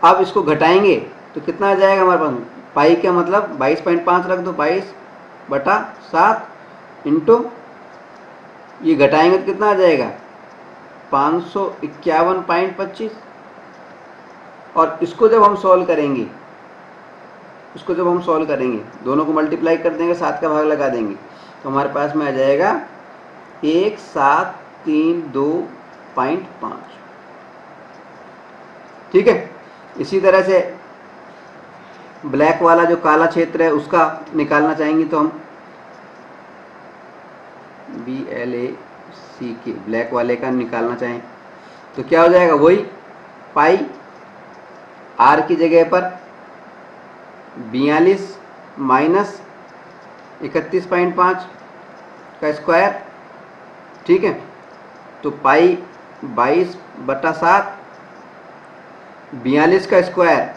अब इसको घटाएंगे तो कितना आ जाएगा हमारे पास, पाई का मतलब 22.5 रख दो, 22/7 इंटू, ये घटाएंगे तो कितना आ जाएगा 551.25। और इसको जब हम सॉल्व करेंगे, इसको जब हम सॉल्व करेंगे दोनों को मल्टीप्लाई कर देंगे, 7 का भाग लगा देंगे तो हमारे पास में आ जाएगा 1732.5, ठीक है। इसी तरह से ब्लैक वाला जो काला क्षेत्र है उसका निकालना चाहेंगे तो हम BLACK ब्लैक वाले का निकालना चाहें तो क्या हो जाएगा, वही पाई आर की जगह पर 42 माइनस 31.5 का स्क्वायर, ठीक है। तो पाई 22/7, 42 का स्क्वायर,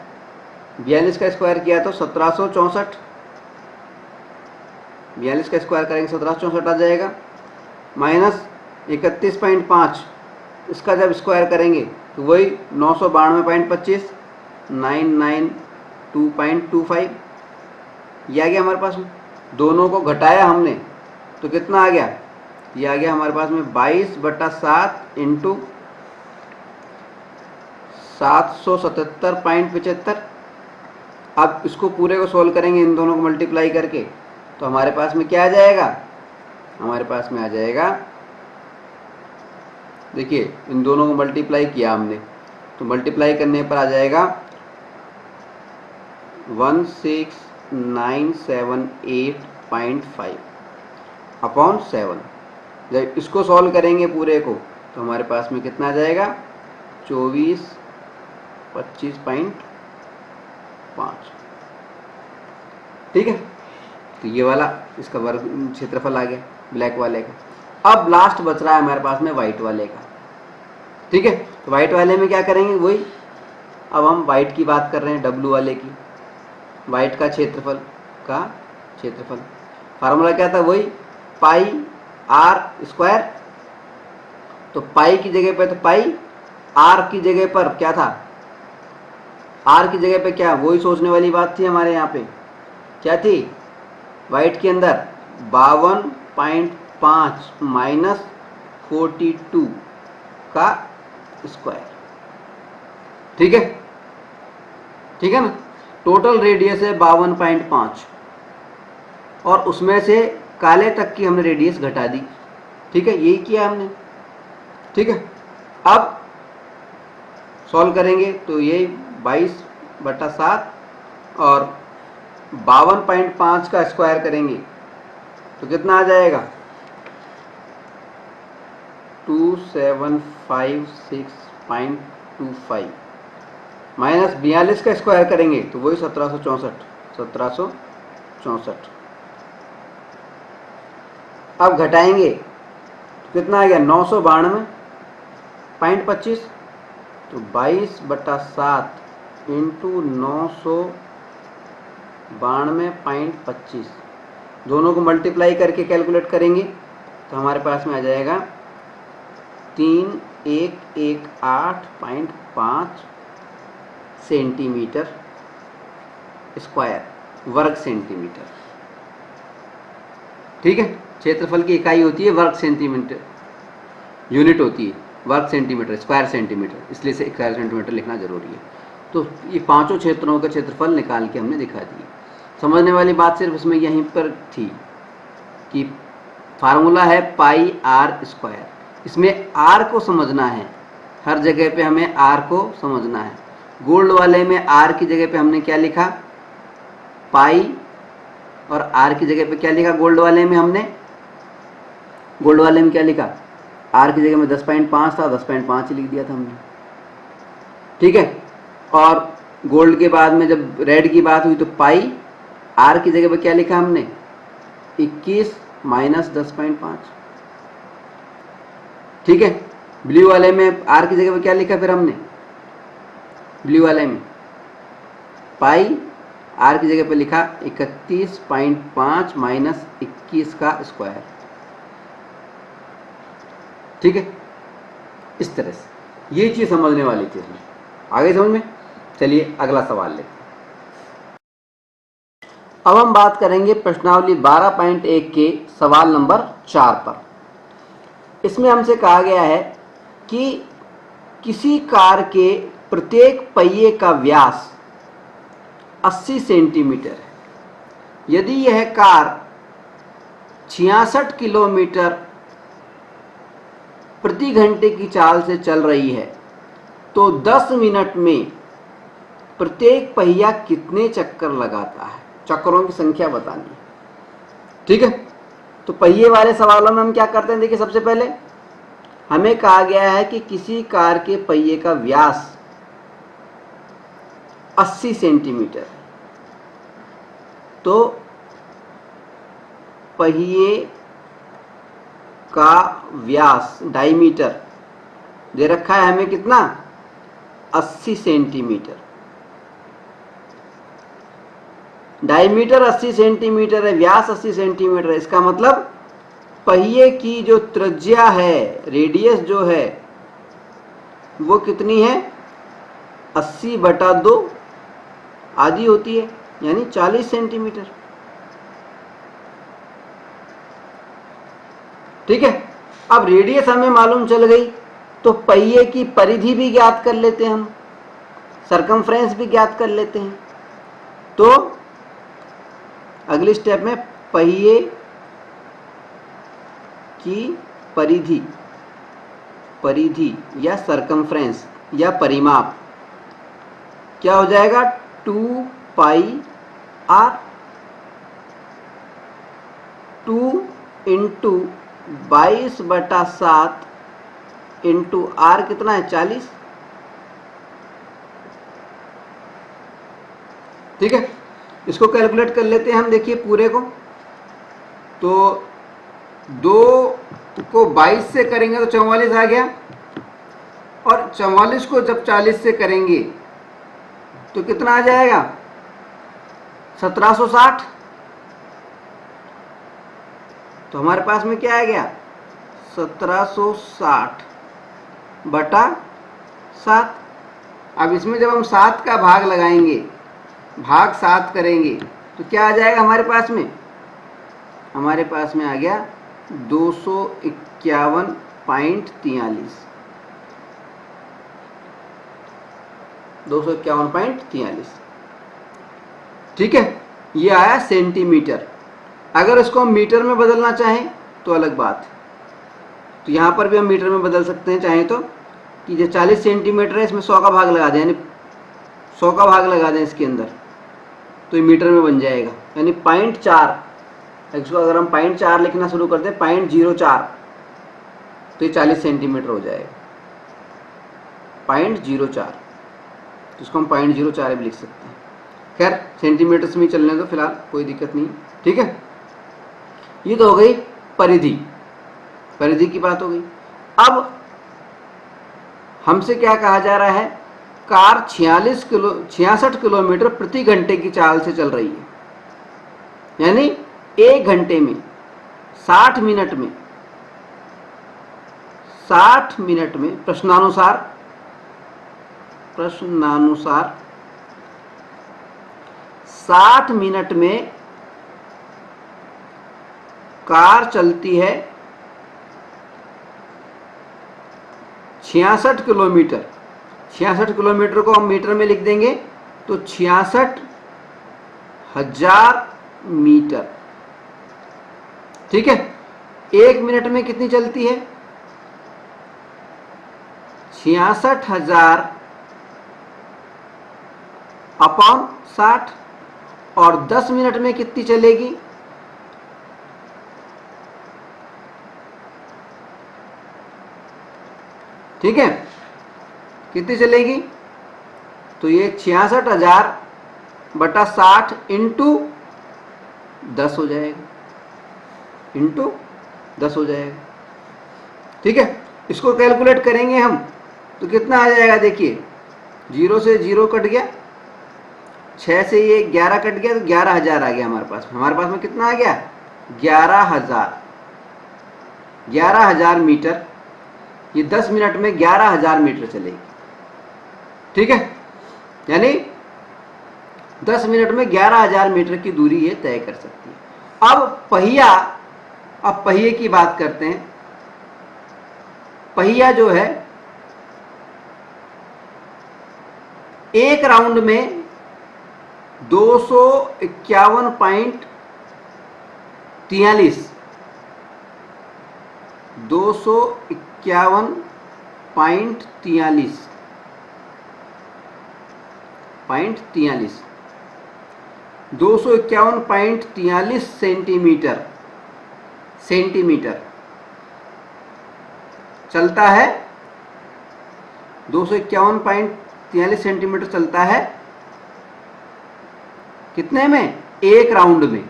42 का स्क्वायर किया तो 1764, 42 का स्क्वायर करेंगे 1764 आ जाएगा, माइनस 31.5, इसका जब स्क्वायर करेंगे तो वही 992.25, 992.25 ये आ गया हमारे पास में। दोनों को घटाया हमने तो कितना आ गया, ये आ गया हमारे पास में 22/7 इंटू 777.75। अब इसको पूरे को सोल्व करेंगे इन दोनों को मल्टीप्लाई करके तो हमारे पास में क्या आ जाएगा, हमारे पास में आ जाएगा, देखिए इन दोनों को मल्टीप्लाई किया हमने तो मल्टीप्लाई करने पर आ जाएगा 16978.5 अपॉन 7। जब इसको सॉल्व करेंगे पूरे को तो हमारे पास में कितना आ जाएगा 2425.5, ठीक है। तो ये वाला इसका वर्ग क्षेत्रफल आ गया ब्लैक वाले का। अब लास्ट बच रहा है हमारे पास में वाइट वाले का, ठीक है। तो वाइट वाले में क्या करेंगे, वही अब हम वाइट की बात कर रहे हैं, W वाले की, वाइट का क्षेत्रफल फार्मूला क्या था, वही पाई आर स्क्वायर। तो पाई की जगह पे तो पाई, आर की जगह पर क्या था, आर की जगह पे क्या, वही सोचने वाली बात थी हमारे यहाँ पे, क्या थी वाइट के अंदर 52.5 माइनस 42 का स्क्वायर। ठीक है, ठीक है ना। टोटल रेडियस है 52.5 और उसमें से काले तक की हमने रेडियस घटा दी। ठीक है, यही किया हमने। ठीक है, अब सॉल्व करेंगे तो ये 22/7 और 52.5 का स्क्वायर करेंगे तो कितना आ जाएगा, 2756.25 माइनस 42 का स्क्वायर करेंगे तो वही 1764। अब घटाएंगे तो कितना आ गया, 992.25। तो 22/7 इंटू 992.25 दोनों को मल्टीप्लाई करके कैलकुलेट करेंगे तो हमारे पास में आ जाएगा 3118.5 सेंटीमीटर स्क्वायर, वर्ग सेंटीमीटर। ठीक है, क्षेत्रफल की इकाई होती है वर्ग सेंटीमीटर, यूनिट होती है वर्ग सेंटीमीटर, स्क्वायर सेंटीमीटर, इसलिए से स्क्वायर सेंटीमीटर लिखना जरूरी है। तो ये पांचों क्षेत्रों का क्षेत्रफल निकाल के हमने दिखा दिए। समझने वाली बात सिर्फ इसमें यहीं पर थी कि फार्मूला है पाई आर स्क्वायर, इसमें आर को समझना है, हर जगह पे हमें आर को समझना है। गोल्ड वाले में आर की जगह पे हमने क्या लिखा, पाई, और आर की जगह पे क्या लिखा, गोल्ड वाले में हमने, गोल्ड वाले में क्या लिखा, आर की जगह में 10.5 था, 10.5 लिख दिया था हमने। ठीक है, और गोल्ड के बाद में जब रेड की बात हुई तो पाई, आर की जगह पे क्या लिखा हमने, 21 माइनस 10.5। ठीक है, ब्लू वाले में आर की जगह पे क्या लिखा फिर हमने, ब्लू वाले में पाई, आर की जगह पे लिखा 31.5 माइनस 21 का स्क्वायर। ठीक है, इस तरह से ये चीज समझने वाली थी हमें। आगे समझ में, चलिए अगला सवाल लेते हैं। अब हम बात करेंगे प्रश्नावली 12.1 के सवाल नंबर 4 पर। इसमें हमसे कहा गया है कि किसी कार के प्रत्येक पहिए का व्यास 80 सेंटीमीटर है। यदि यह कार 66 किलोमीटर प्रति घंटे की चाल से चल रही है तो 10 मिनट में प्रत्येक पहिया कितने चक्कर लगाता है, चक्करों की संख्या बतानी है। ठीक है, तो पहिए वाले सवालों में हम क्या करते हैं, देखिए सबसे पहले हमें कहा गया है कि किसी कार के पहिए का व्यास 80 सेंटीमीटर है, तो पहिए का व्यास डायमीटर दे रखा है हमें कितना, 80 सेंटीमीटर। डायमीटर 80 सेंटीमीटर है, व्यास 80 सेंटीमीटर है, इसका मतलब पहिए की जो त्रिज्या है, रेडियस जो है वो कितनी है, 80/2 आधी होती है, यानी 40 सेंटीमीटर। ठीक है, अब रेडियस हमें मालूम चल गई तो पहिए की परिधि भी ज्ञात कर लेते हैं हम, सरकमफ्रेंस भी ज्ञात कर लेते हैं। तो अगले स्टेप में पहिए की परिधि, परिधि या सरकमफ्रेंस या परिमाप क्या हो जाएगा, 2 पाई आर, 2 इंटू 22/7 इंटू आर कितना है, 40। ठीक है, इसको कैलकुलेट कर लेते हैं हम। देखिए पूरे को, तो 2 को 22 से करेंगे तो 44 आ गया, और 44 को जब 40 से करेंगे तो कितना आ जाएगा, 1760। तो हमारे पास में क्या आ गया 1760 बटा 7। अब इसमें जब हम 7 का भाग लगाएंगे, भाग 7 करेंगे, तो क्या आ जाएगा हमारे पास में? हमारे पास में आ गया 251.43। 251.43, ठीक है। ये आया सेंटीमीटर। अगर इसको हम मीटर में बदलना चाहें तो अलग बात है, तो यहाँ पर भी हम मीटर में बदल सकते हैं चाहें तो, कि जो 40 सेंटीमीटर है इसमें 100 का भाग लगा दें, यानी 100 का भाग लगा दें इसके अंदर, तो ये मीटर में बन जाएगा। यानी 0.4, इसको अगर हम 0.4 लिखना शुरू करते हैं 0.04, तो ये 40 सेंटीमीटर हो जाएगा 0.04, तो इसको हम 0.04 भी लिख सकते हैं। खैर सेंटीमीटर में चलने दो फिलहाल, कोई दिक्कत नहीं, ठीक है। ये तो हो गई परिधि, परिधि की बात हो गई। अब हमसे क्या कहा जा रहा है? कार 66 किलोमीटर प्रति घंटे की चाल से चल रही है, यानी 1 घंटे में 60 मिनट में प्रश्नानुसार 60 मिनट में कार चलती है 66 किलोमीटर। 66 किलोमीटर को हम मीटर में लिख देंगे तो 66,000 मीटर, ठीक है। 1 मिनट में कितनी चलती है? 66,000 अपॉन 60, और 10 मिनट में कितनी चलेगी? ठीक है, कितनी चलेगी? तो ये 66,000 बटा 60 इंटू 10 हो जाएगा, इंटू 10 हो जाएगा, ठीक है। इसको कैलकुलेट करेंगे हम तो कितना आ जाएगा? देखिए 0 से 0 कट गया, 6 से ये 11 कट गया, तो 11,000 आ गया हमारे पास में। हमारे पास में कितना आ गया? 11,000 मीटर। ये 10 मिनट में 11,000 मीटर चलेगी, ठीक है। यानी 10 मिनट में 11,000 मीटर की दूरी ये तय कर सकती है। अब पहिए की बात करते हैं। पहिया जो है एक राउंड में 251.43 251.43 सेंटीमीटर चलता है। 251.43 सेंटीमीटर चलता है कितने में? एक राउंड में,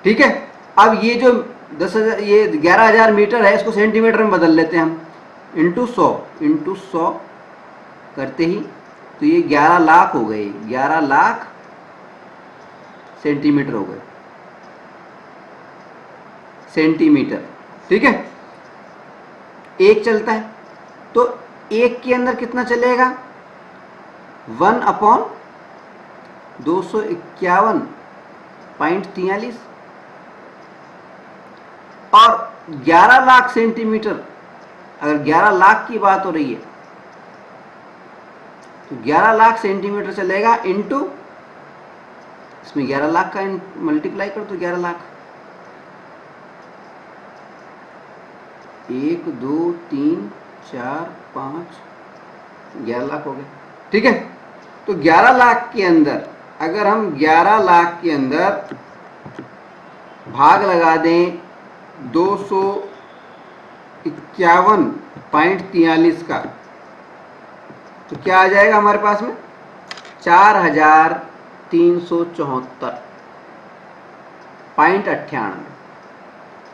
ठीक है। अब ये जो 10,000, ये 11,000 मीटर है, इसको सेंटीमीटर में बदल लेते हैं हम, इंटू 100 करते ही तो ये 11 लाख हो गए, 11 लाख सेंटीमीटर हो गए, सेंटीमीटर, ठीक है। एक चलता है तो एक के अंदर कितना चलेगा? 1/251.43 और 11 लाख सेंटीमीटर। अगर 11 लाख की बात हो रही है तो 11 लाख सेंटीमीटर चलेगा इंटू, इसमें 11 लाख का मल्टीप्लाई कर तो 11 लाख, 1 2 3 4 5 11 लाख हो गए, ठीक है। तो 11 लाख के अंदर, अगर हम 11 लाख के अंदर भाग लगा दें 251.43 का, तो क्या आ जाएगा हमारे पास में? 4,374.98।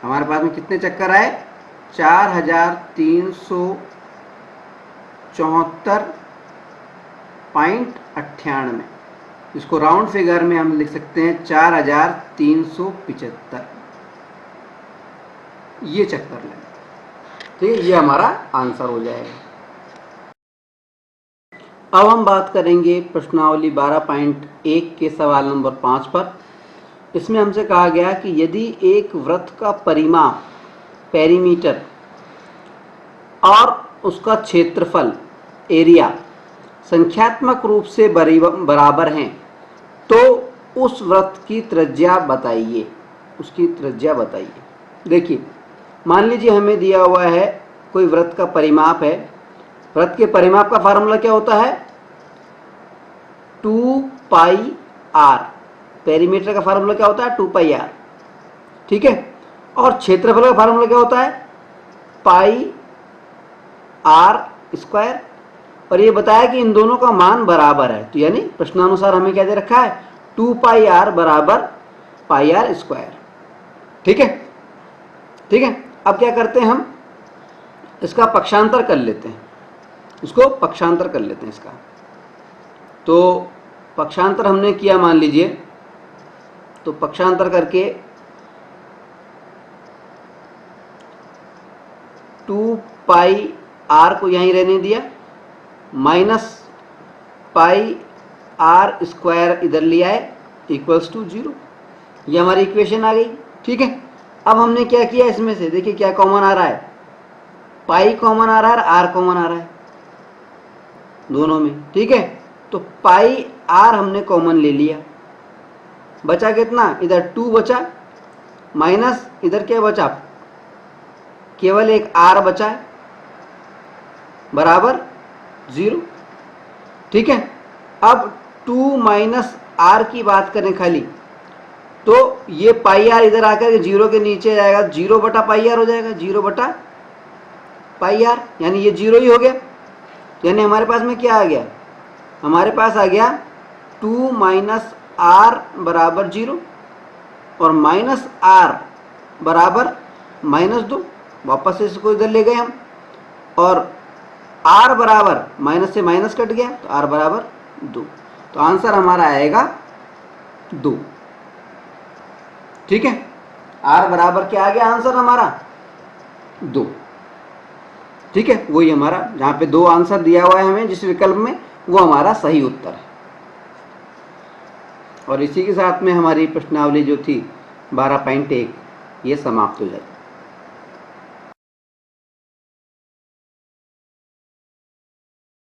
हमारे पास में कितने चक्कर आए? 4,374.98। इसको राउंड फिगर में हम लिख सकते हैं 4375, ये चक्कर लें। ठीक है, ये हमारा आंसर हो जाएगा। अब हम बात करेंगे प्रश्नावली 12.1 के सवाल नंबर 5 पर। इसमें हमसे कहा गया कि यदि एक वृत्त का परिमाप पेरीमीटर और उसका क्षेत्रफल एरिया संख्यात्मक रूप से बराबर हैं तो उस वृत्त की त्रिज्या बताइए, उसकी त्रिज्या बताइए। देखिए, मान लीजिए हमें दिया हुआ है कोई वृत्त का परिमाप है। वृत्त के परिमाप का फार्मूला क्या होता है? 2 पाई r। पेरीमीटर का फार्मूला क्या होता है? 2 पाई r। ठीक है, और क्षेत्रफल का फार्मूला क्या होता है? पाई r स्क्वायर। और ये बताया कि इन दोनों का मान बराबर है, तो यानी प्रश्नानुसार हमें क्या दे रखा है? 2 पाई r बराबर पाई r स्क्वायर। ठीक है, ठीक है। अब क्या करते हैं, हम इसका पक्षांतर कर लेते हैं, इसको पक्षांतर कर लेते हैं इसका। तो पक्षांतर हमने किया, मान लीजिए, तो पक्षांतर करके 2 पाई r को यहीं रहने दिया, माइनस पाई r स्क्वायर इधर लिया है, इक्वल्स टू 0। ये हमारी इक्वेशन आ गई। ठीक है, अब हमने क्या किया, इसमें से देखिए क्या कॉमन आ रहा है? पाई कॉमन आ रहा है, r कॉमन आ रहा है दोनों में। ठीक है, तो पाई r हमने कॉमन ले लिया, बचा कितना? इधर 2 बचा, माइनस इधर क्या बचा? केवल एक r बचा है, बराबर 0। ठीक है, अब 2 माइनस r की बात करें खाली, तो ये पाई r इधर आकर के 0 के नीचे जाएगा, 0 बटा पाई r हो जाएगा, 0 बटा पाई r, यानी ये 0 ही हो गया। यानी हमारे पास में क्या आ गया? हमारे पास आ गया 2 माइनस r बराबर 0 और माइनस r बराबर -2। वापस से इसको इधर ले गए हम, और r बराबर माइनस से माइनस कट गया, तो r बराबर 2। तो आंसर हमारा आएगा 2। ठीक है, r बराबर क्या आ गया? आंसर हमारा 2। ठीक है, वही हमारा, जहां पे 2 आंसर दिया हुआ है हमें जिस विकल्प में, वो हमारा सही उत्तर है। और इसी के साथ में हमारी प्रश्नावली जो थी 12.1 ये समाप्त हो जाती है।